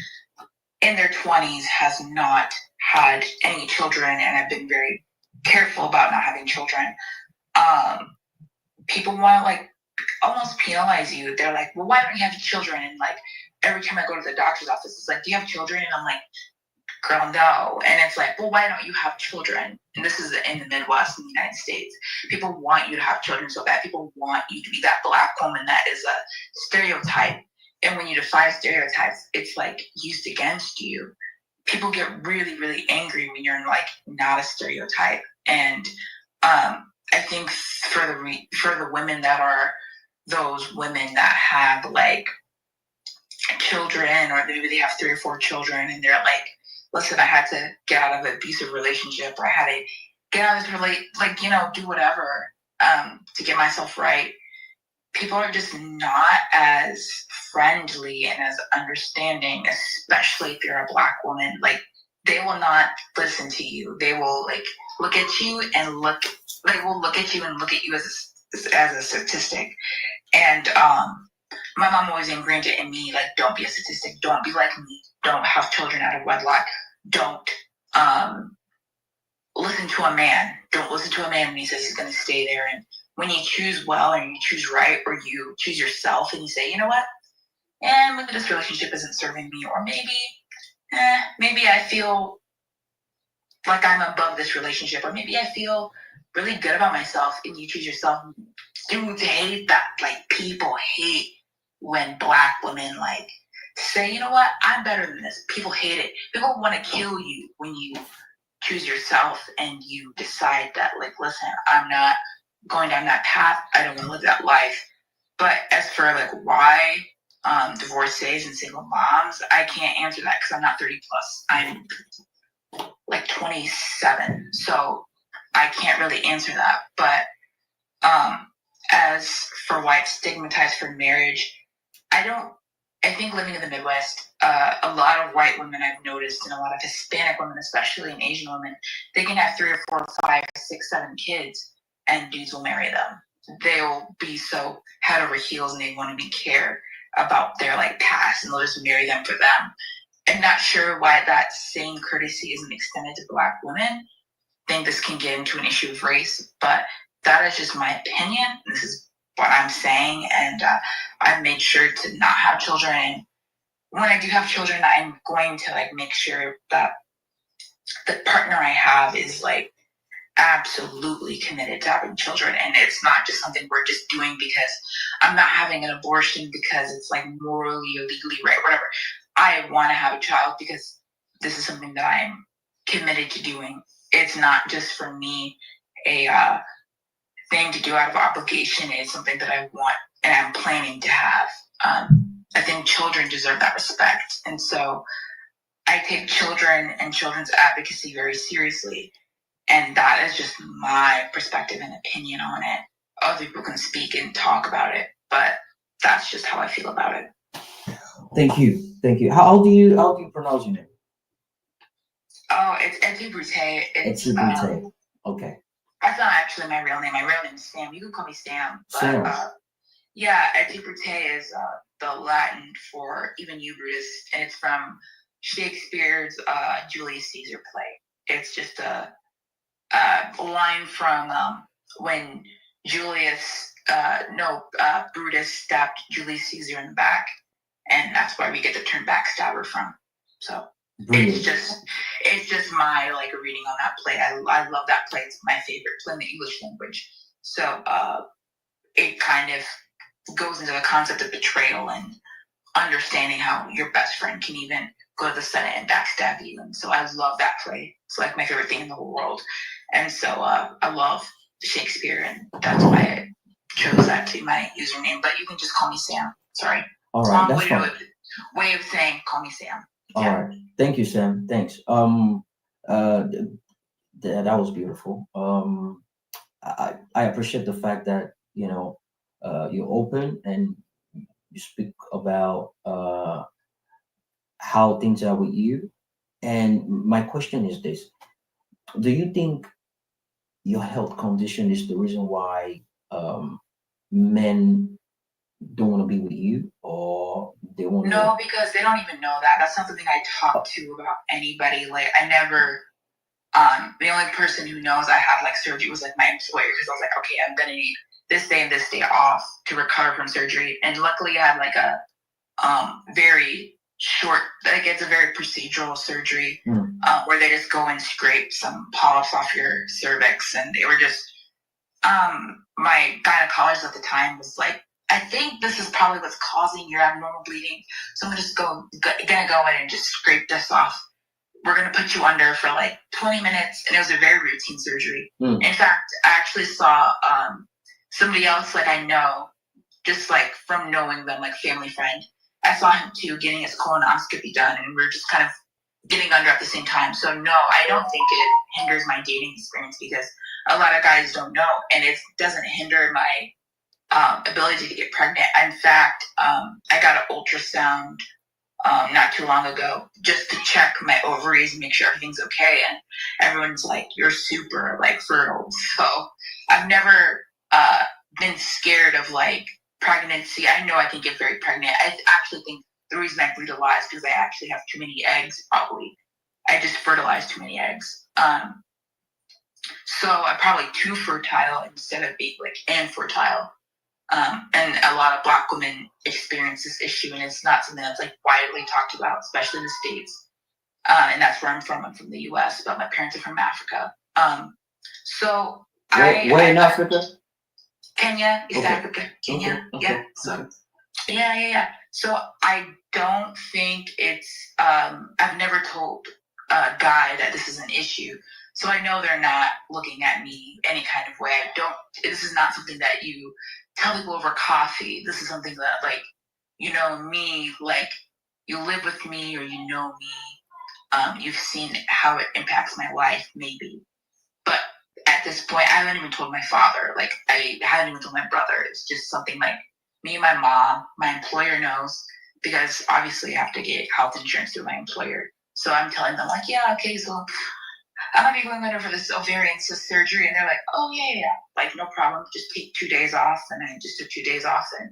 in their 20s has not had any children, and I've been very careful about not having children. People want to like almost penalize you. They're like, well, why don't you have children? And like every time I go to the doctor's office, it's like, do you have children? And I'm like, girl, no. And it's like, well, why don't you have children? And this is in the Midwest in the United States. People want you to have children so bad. People want you to be that Black woman that is a stereotype. And when you defy stereotypes, it's like used against you. People get really, really angry when you're like not a stereotype. And I think for the women that are those women that have like children, or maybe they have 3 or 4 children, and they're like, listen, I had to get out of an abusive relationship, or I had to get out of this do whatever to get myself right. People are just not as friendly and as understanding, especially if you're a Black woman. Like they will not listen to you. They will like look at you and look at you as a statistic. And my mom always ingrained it in me, like, don't be a statistic, don't be like me, don't have children out of wedlock, don't listen to a man. Don't listen to a man when he says he's going to stay there. And when you choose well and you choose right, or you choose yourself and you say, you know what, maybe this relationship isn't serving me, or maybe I feel like I'm above this relationship, or maybe I feel really good about myself, and you choose yourself. Dudes hate that. Like people hate when Black women like say, you know what, I'm better than this. People hate it. People want to kill you when you choose yourself and you decide that, like, listen, I'm not going down that path. I don't want to live that life. But as for like why divorcees and single moms, I can't answer that because I'm not 30 plus. I'm like 27, so I can't really answer that. But as for why it's stigmatized for marriage, I think living in the Midwest, a lot of white women I've noticed, and a lot of Hispanic women, especially, and Asian women, they can have 3 or 4, 5, 6, 7 kids, and dudes will marry them. They'll be so head over heels, and they won't even care about their like past, and they'll just marry them for them. I'm not sure why that same courtesy isn't extended to Black women. I think this can get into an issue of race, but that is just my opinion. This is what I'm saying, and I've made sure to not have children. And when I do have children, I'm going to like make sure that the partner I have is like absolutely committed to having children, and it's not just something we're just doing because I'm not having an abortion because it's like morally or legally right, whatever. I want to have a child because this is something that I'm committed to doing. It's not just for me a thing to do out of obligation. It's something that I want and I'm planning to have. I think children deserve that respect, and so I take children and children's advocacy very seriously. And that is just my perspective and opinion on it. Other people can speak and talk about it, but that's just how I feel about it. Thank you. Thank you. How do you pronounce your name? Oh, it's Eti Brute. It's Etibrite. Okay. that's not actually my real name. My real name is Sam. You can call me Sam. But Sam. yeah, Eti Brute is the Latin for even you, Brutus, and it's from Shakespeare's Julius Caesar play. It's just a line from when Brutus stabbed Julius Caesar in the back, and that's why we get the term backstabber from. So Brilliant. it's just my like reading on that play. I love that play. It's my favorite play in the English language. So it kind of goes into the concept of betrayal and understanding how your best friend can even go to the Senate and backstab you. And so I love that play. It's like my favorite thing in the whole world. And so I love Shakespeare, and that's why I chose that to be my username. But you can just call me Sam. Sorry. All right, that's fine. Way of saying call me Sam. All right. Thank you, Sam. Thanks. That was beautiful. I appreciate the fact that you're open and you speak about how things are with you. And my question is this: do you think your health condition is the reason why men don't want to be with you, or they want to? No, because they don't even know that. That's not something I talk to about anybody. Like I never. The only person who knows I had like surgery was like my employer, because I was like, okay, I'm gonna need this day and this day off to recover from surgery. And luckily, I had like a very short, like it's a very procedural surgery where they just go and scrape some polyps off your cervix, and they were just my gynecologist at the time was like, I think this is probably what's causing your abnormal bleeding. So I'm just gonna go in and just scrape this off. We're gonna put you under for like 20 minutes, and it was a very routine surgery. In fact, I actually saw somebody else like I know, just like from knowing them, like family friend. I saw him too getting his colonoscopy done, and we were just kind of getting under at the same time. So no, I don't think it hinders my dating experience, because a lot of guys don't know, and it doesn't hinder my ability to get pregnant. In fact, I got an ultrasound not too long ago just to check my ovaries and make sure everything's okay. And everyone's like, "You're super like fertile." So I've never been scared of like pregnancy. I know I can get very pregnant. I actually think the reason I bleed a lot is because I actually have too many eggs. Probably I just fertilize too many eggs. So I'm probably too fertile instead of being like infertile. And a lot of Black women experience this issue, and it's not something that's like widely talked about, especially in the States. And that's where I'm from. I'm from the U.S., but my parents are from Africa. So where in Africa? Kenya, East Okay. Africa, Kenya. Okay. Yeah. So yeah. So I don't think it's. I've never told a guy that this is an issue. So I know they're not looking at me any kind of way. This is not something that you tell people over coffee. This is something that, like, you know me, like, you live with me or you know me. You've seen how it impacts my life, maybe. But at this point, I haven't even told my father. Like, I haven't even told my brother. It's just something like me and my mom, my employer knows, because obviously I have to get health insurance through my employer. So I'm telling them, like, yeah, okay, so I'm gonna be going under for this ovarian cyst surgery, and they're like, oh yeah, like no problem, just take 2 days off. And I just took 2 days off, and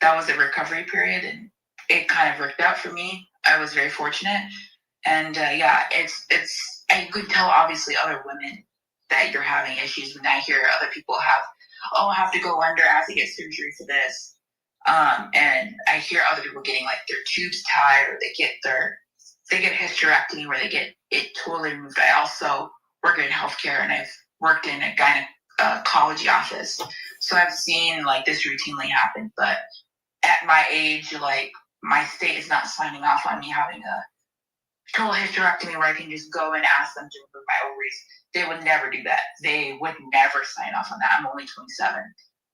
that was the recovery period, and it kind of worked out for me. I was very fortunate, and yeah, it's I could tell obviously other women that you're having issues when I hear other people I have to go under, I have to get surgery for this, and I hear other people getting like their tubes tied, or they get hysterectomy where they get it totally removed. I also work in healthcare, and I've worked in a gynecology office. So I've seen like this routinely happen. But at my age, like my state is not signing off on me having a total hysterectomy where I can just go and ask them to remove my ovaries. They would never do that. They would never sign off on that. I'm only 27.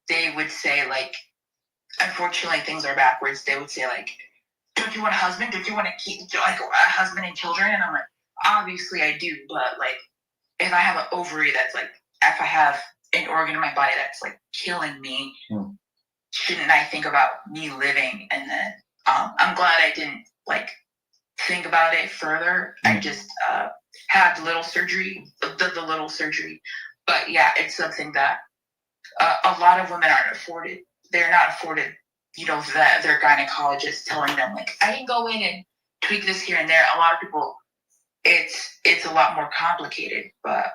They would say like, unfortunately, things are backwards. They would say like, don't you want a husband? Don't you want to keep like a husband and children? And I'm like, obviously I do, but like if I have an ovary that's like, if I have an organ in my body that's like killing me, shouldn't I think about me living and then I'm glad I didn't like think about it further. I just had the little surgery. But yeah, it's something that a lot of women aren't afforded. They're not afforded, that their gynecologist telling them like, I can go in and tweak this here and there. A lot of people, it's a lot more complicated. But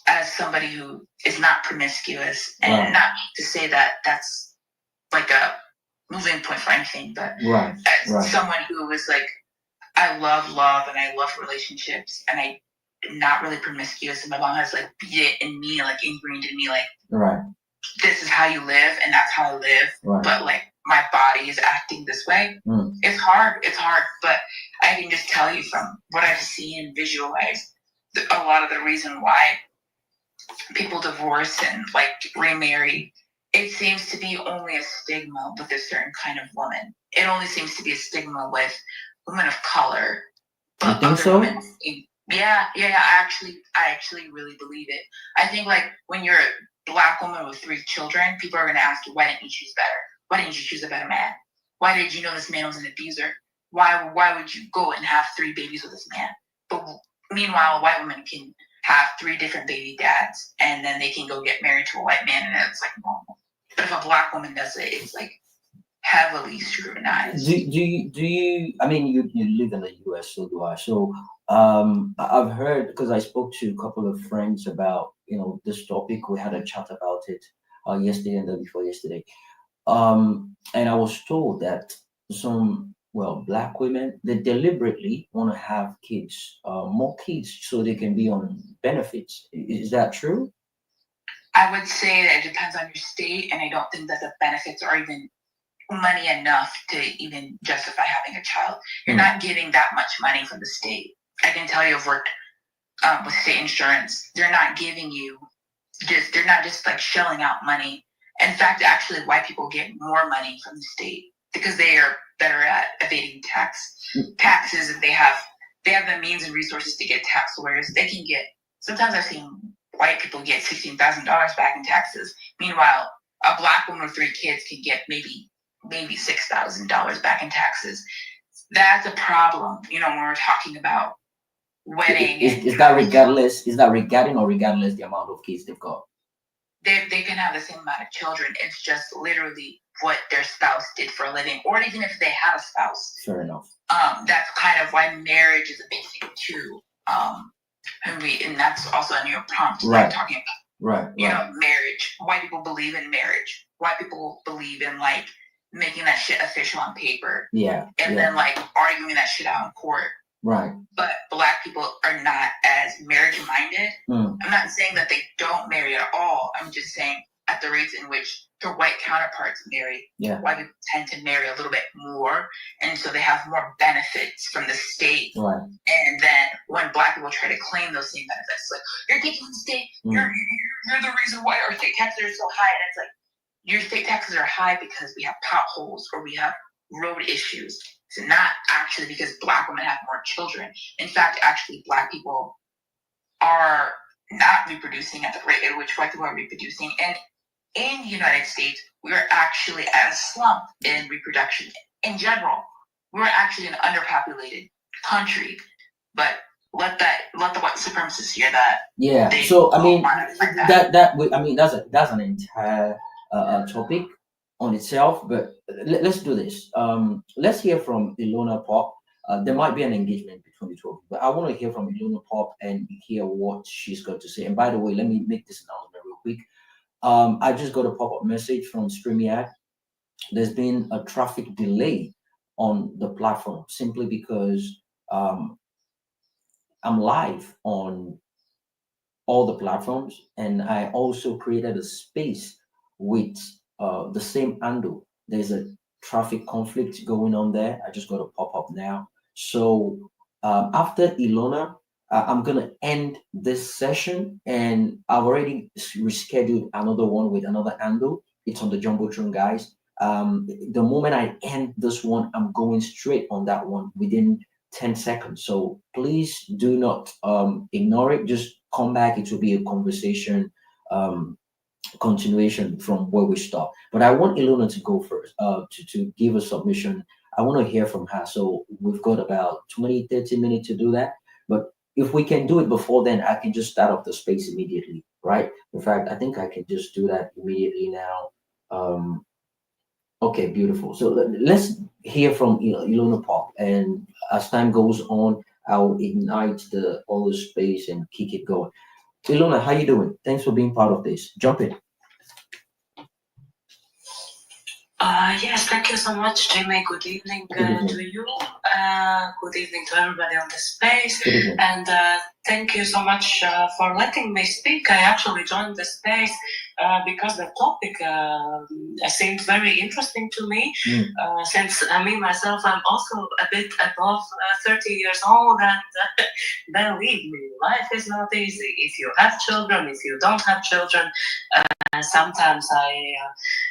as somebody who is not promiscuous, and not to say that that's like a moving point for anything, but as someone who is like, I love love and I love relationships, and I'm not really promiscuous, and my mom has like beat it in me, like ingrained in me, like this is how you live and that's how I live. But like my body is acting this way. It's hard, but I can just tell you from what I've seen and visualized, a lot of the reason why people divorce and like remarry, it seems to be only a stigma with a certain kind of woman. It only seems to be a stigma with women of color. But you think so? Women, yeah. I actually really believe it. I think like when you're a Black woman with 3 children, people are gonna ask you, why didn't you choose better? Why didn't you choose a better man? Why did you know this man was an abuser? Why would you go and have 3 babies with this man? But meanwhile, a white woman can have 3 different baby dads, and then they can go get married to a white man, and it's like normal. But if a Black woman does it, it's like heavily scrutinized. Do you? I mean, you live in the U.S., so do I. So I've heard, because I spoke to a couple of friends about this topic. We had a chat about it yesterday and the day before yesterday. And I was told that some Black women, they deliberately want to have kids, more kids, so they can be on benefits. Is that true? I would say that it depends on your state, and I don't think that the benefits are even money enough to even justify having a child. You're not getting that much money from the state. I can tell you, I've worked with state insurance. They're not giving you they're not just like shelling out money. In fact, actually, white people get more money from the state because they are better at evading taxes, and they have the means and resources to get tax lawyers. They can get, sometimes I've seen white people get $16,000 back in taxes. Meanwhile, a Black woman with 3 kids can get maybe $6,000 back in taxes. That's a problem, when we're talking about wedding. Is that regardless? Is that regarding or regardless the amount of kids they've got? They can have the same amount of children. It's just literally what their spouse did for a living, or even if they have a spouse. Fair enough. That's kind of why marriage is a big thing too. And that's also in your prompt, like talking about marriage. White people believe in marriage. White people believe in like making that shit official on paper. And then like arguing that shit out in court. But Black people are not as marriage minded. I'm not saying that they don't marry at all. I'm just saying at the rates in which their white counterparts marry, white people tend to marry a little bit more, and so they have more benefits from the state. And then when Black people try to claim those same benefits, like, you're taking the state, you're the reason why our state taxes are so high, and it's like, your state taxes are high because we have potholes or we have road issues. It's not actually because Black women have more children. In fact, actually, Black people are not reproducing at the rate at which white people are reproducing. And in the United States, we're actually at a slump in reproduction in general. We're actually an underpopulated country. But let the white supremacists hear that. So I mean that's an entire topic on itself, but let's do this. Let's hear from Ilona Pop. There might be an engagement between the two of you, but I want to hear from Ilona Pop and hear what she's got to say. And by the way, let me make this announcement real quick. I just got a pop-up message from StreamYard. There's been a traffic delay on the platform simply because I'm live on all the platforms, and I also created a space with the same handle. There's a traffic conflict going on there. I just got a pop up now. So after Ilona, I'm gonna end this session, and I've already rescheduled another one with another handle. It's on the Jumbotron, guys. The moment I end this one, I'm going straight on that one within 10 seconds. So please do not ignore it. Just come back. It will be a conversation continuation from where we stop. But I want Ilona to go first, to give a submission I want to hear from her. So we've got about 20, 30 minutes to do that. But if we can do it before then, I can just start off the space immediately, right? In fact, I think I can just do that immediately now. Um, okay, beautiful. So let's hear from Ilona Park, and as time goes on, I'll ignite the all the space and keep it going. Ilona, how you doing? Thanks for being part of this. Jump in. Yes, thank you so much, Jimmy. Good evening to you. Good evening to everybody on the space. And thank you so much for letting me speak. I actually joined the space because the topic seemed very interesting to me. Since me myself, I'm also a bit above 30 years old, and believe me, life is not easy. If you have children, if you don't have children, sometimes I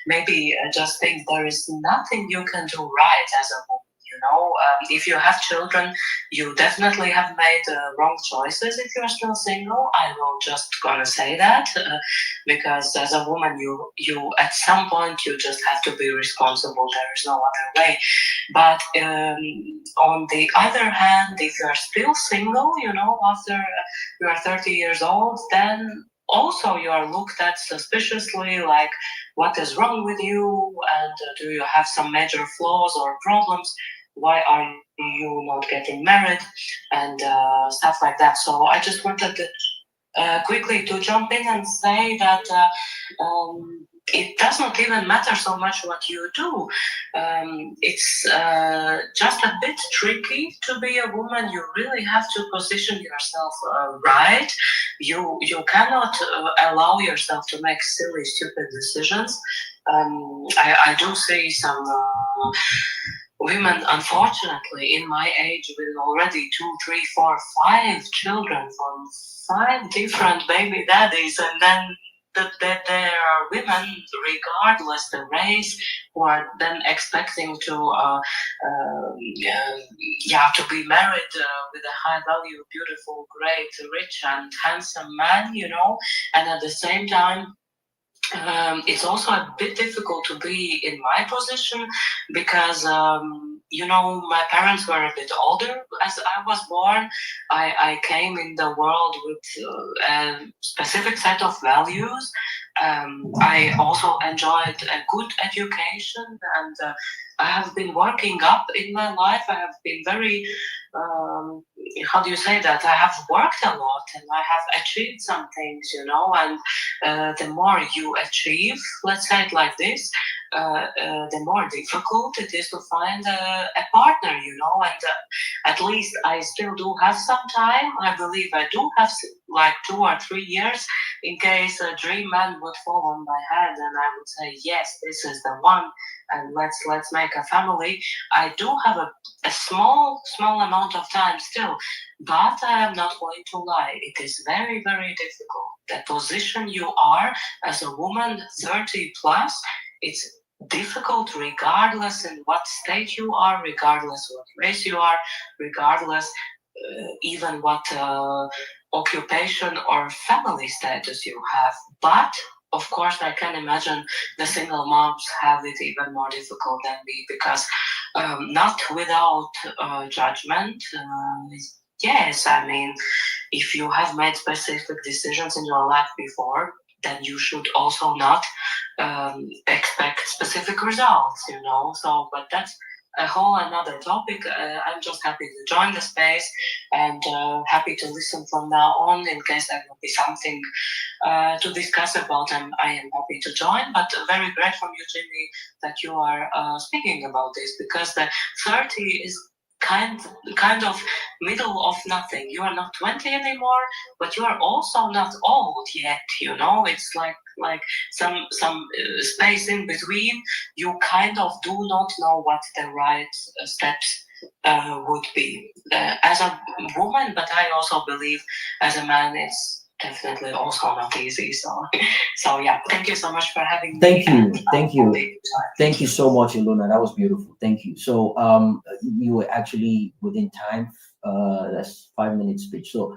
maybe just think there is nothing you can do right as a woman. If you have children, you definitely have made wrong choices if you're still single. I will just gonna say that because as a woman, you at some point you just have to be responsible. There is no other way. But on the other hand, if you are still single, after you are 30 years old, then also you are looked at suspiciously, like what is wrong with you, and do you have some major flaws or problems? Why are you not getting married, and stuff like that. So I just wanted to quickly to jump in and say that it does not even matter so much what you do. It's just a bit tricky to be a woman. You really have to position yourself right. You cannot allow yourself to make silly, stupid decisions. I do see some women, unfortunately, in my age, with already 2, 3, 4, 5 children from 5 different baby daddies, and then that there are women, regardless the race, who are then expecting to be married with a high value, beautiful, great, rich, and handsome man, and at the same time it's also a bit difficult to be in my position because my parents were a bit older as I was born. I came in the world with a specific set of values. I also enjoyed a good education, and I have been working up in my life. I have been very how do you say that? I have worked a lot and I have achieved some things, and the more you achieve, let's say it like this, the more difficult it is to find a partner, and at least I still do have some time. I believe I do have like 2 or 3 years in case a dream man would fall on my head and I would say, yes, this is the one, and let's make a family. I do have a small amount of time still, but I am not going to lie. It is very, very difficult. The position you are as a woman 30 plus, it's difficult regardless in what state you are, regardless what race you are, regardless even what occupation or family status you have. But of course, I can imagine the single moms have it even more difficult than me because not without judgment. Yes, I mean, if you have made specific decisions in your life before, then you should also not expect specific results, So, but that's a whole another topic. I'm just happy to join the space and happy to listen from now on in case there will be something to discuss about, and I am happy to join. But very grateful you, Jimmy, that you are speaking about this because the 30 is kind of middle of nothing. You are not 20 anymore, but you are also not old yet. It's like some space in between. You kind of do not know what the right steps would be as a woman, but I also believe as a man it's definitely also not easy. So yeah, thank you so much for having me. Thank you so much, Ilona. That was beautiful. Thank you. So you were actually within time. That's 5 minutes speech. So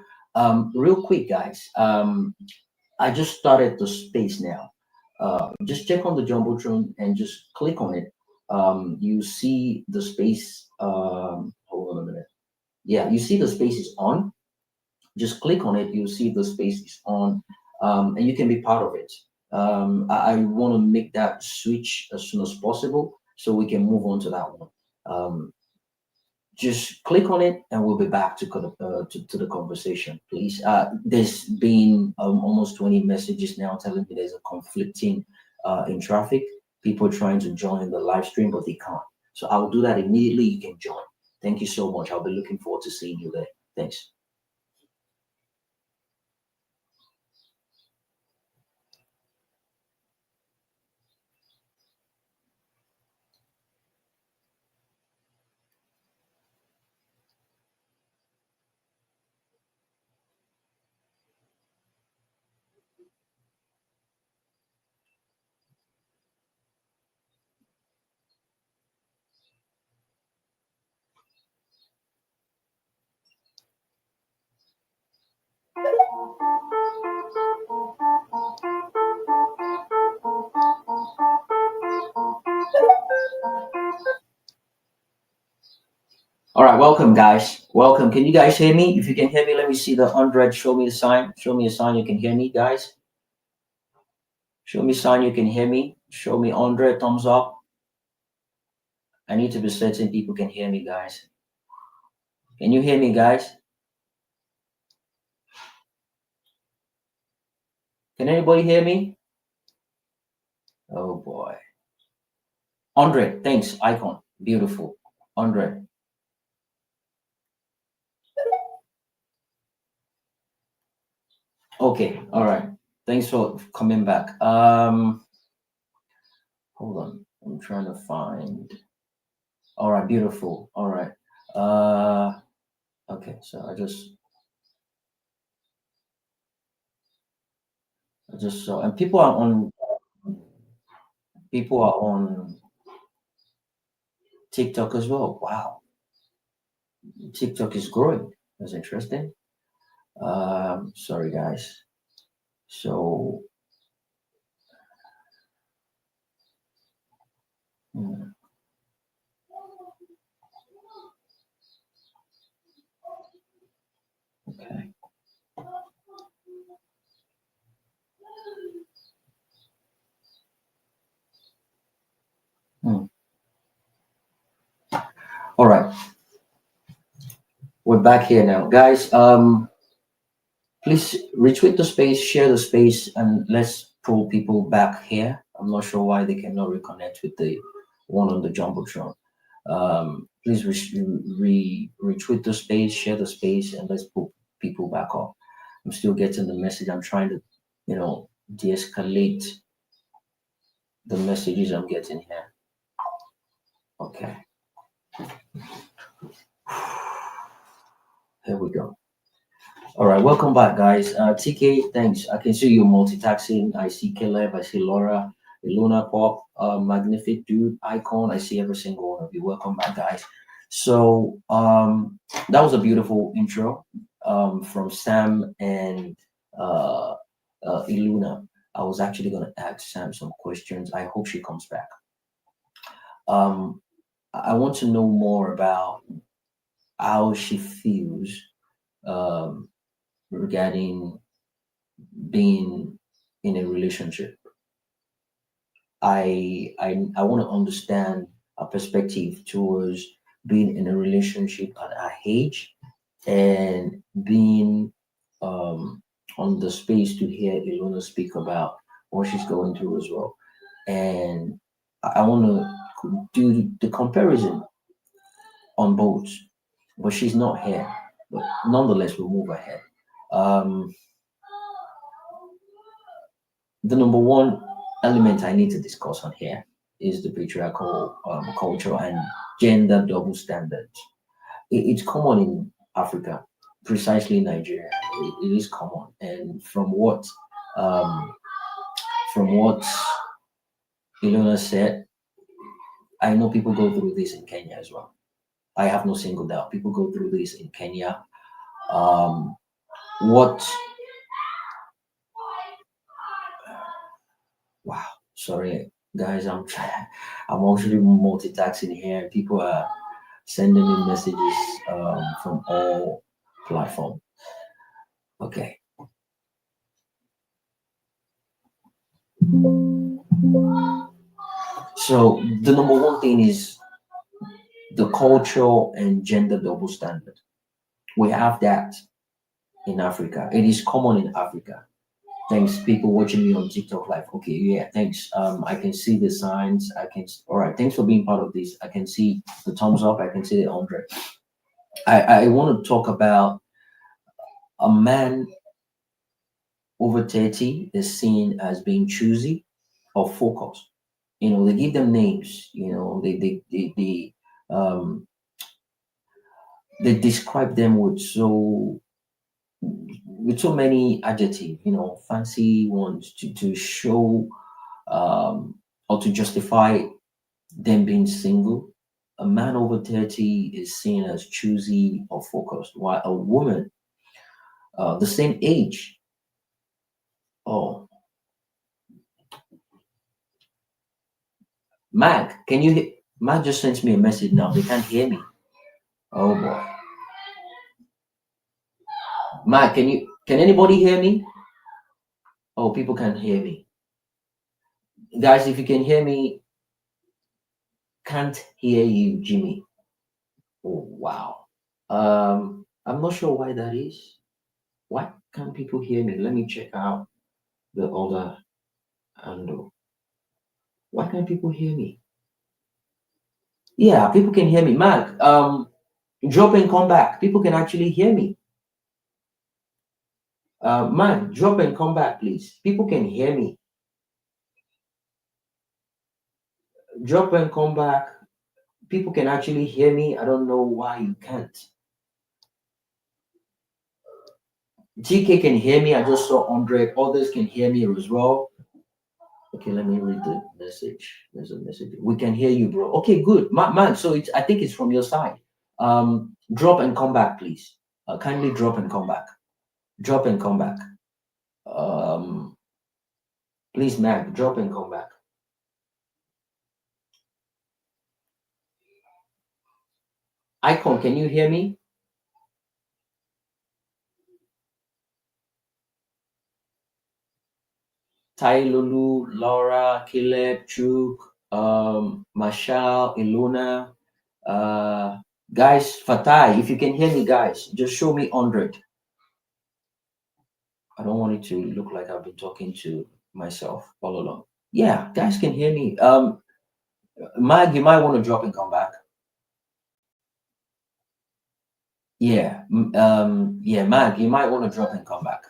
real quick, guys. I just started the space now. Just check on the jumbotron and just click on it. you see the space. Hold on a minute. Yeah, you see the space is on. Just click on it. You'll see the space is on, and you can be part of it. I want to make that switch as soon as possible so we can move on to that one. Just click on it and we'll be back to the conversation, please. There's been almost 20 messages now telling me there's a conflicting in traffic, people trying to join the live stream but they can't. So I'll do that immediately. You can join. Thank you so much. I'll be looking forward to seeing you there. Thanks. All right, welcome, guys. Welcome. Can you guys hear me? If you can hear me, let me see the 100. Show me a sign. Show me a sign you can hear me, guys. Show me a sign you can hear me. Show me 100. Thumbs up. I need to be certain people can hear me, guys. Can you hear me, guys? Can anybody hear me? Oh boy. 100. Thanks, icon. Beautiful. 100. Okay. All right. Thanks for coming back. Hold on. I'm trying to find. All right. Beautiful. All right. Okay. So I just saw, and people are on TikTok as well. Wow. TikTok is growing. That's interesting. Sorry guys. So hmm, okay. Hmm. All right. We're back here now. Guys, please retweet the space, share the space, and let's pull people back here. I'm not sure why they cannot reconnect with the one on the Jumbotron. Please retweet the space, share the space, and let's pull people back up. I'm still getting the message. I'm trying to, de-escalate the messages I'm getting here. Okay, here we go. All right, welcome back, guys. TK, thanks. I can see you multitasking. I see Caleb, I see Laura, Luna Pop, Magnific Dude, Icon. I see every single one of you. Welcome back, guys. So that was a beautiful intro from Sam and Iluna. I was actually going to ask Sam some questions. I hope she comes back. I want to know more about how she feels um, regarding being in a relationship. I want to understand a perspective towards being in a relationship at her age and being on the space to hear Ilona speak about what she's going through as well. And I want to do the comparison on both, but she's not here. But nonetheless, we'll move ahead. Um, the number one element I need to discuss on here is the patriarchal culture and gender double standards. It's common in Africa, precisely Nigeria. It is common, and um, from what Ilona said, I know people go through this in Kenya as well. I have no single doubt. People go through this in Kenya. Um, what? Wow. Sorry. Guys, I'm actually multitasking here. People are sending me messages from all platforms. Okay. So the number one thing is the cultural and gender double standard. We have that in Africa. It is common in Africa. Thanks, people watching me on TikTok live. Okay, yeah, thanks. I can see the signs. All right, thanks for being part of this. I can see the thumbs up. I can see the 100. I want to talk about a man over 30 is seen as being choosy or focused. They give them names. Um, they describe them with so many adjectives, fancy ones to show or to justify them being single. A man over 30 is seen as choosy or focused, while a woman the same age, oh, Mag just sent me a message now. They can't hear me. Oh boy. Mag, can anybody hear me? Oh, people can't hear me. Guys, if you can hear me, can't hear you, Jimmy. Oh wow. I'm not sure why that is. Why can't people hear me? Let me check out the other handle. Why can't people hear me? Yeah, people can hear me. Mag, drop and come back. People can actually hear me. Man, drop and come back, please. People can hear me. Drop and come back. People can actually hear me. I don't know why you can't. TK can hear me. I just saw 100. Others can hear me as well. Okay, let me read the message. There's a message. We can hear you, bro. Okay, good. Man, so I think it's from your side. Drop and come back, please. Kindly drop and come back. Drop and come back. Please, Mag, drop and come back. Icon, can you hear me? Tai Lulu, Laura, Caleb, Chuk, Mashal, Ilona, guys, Fatai, if you can hear me, guys, just show me 100. I don't want it to look like I've been talking to myself all along. Yeah, guys can hear me. Mag, you might want to drop and come back. Yeah, yeah, Mag, you might want to drop and come back.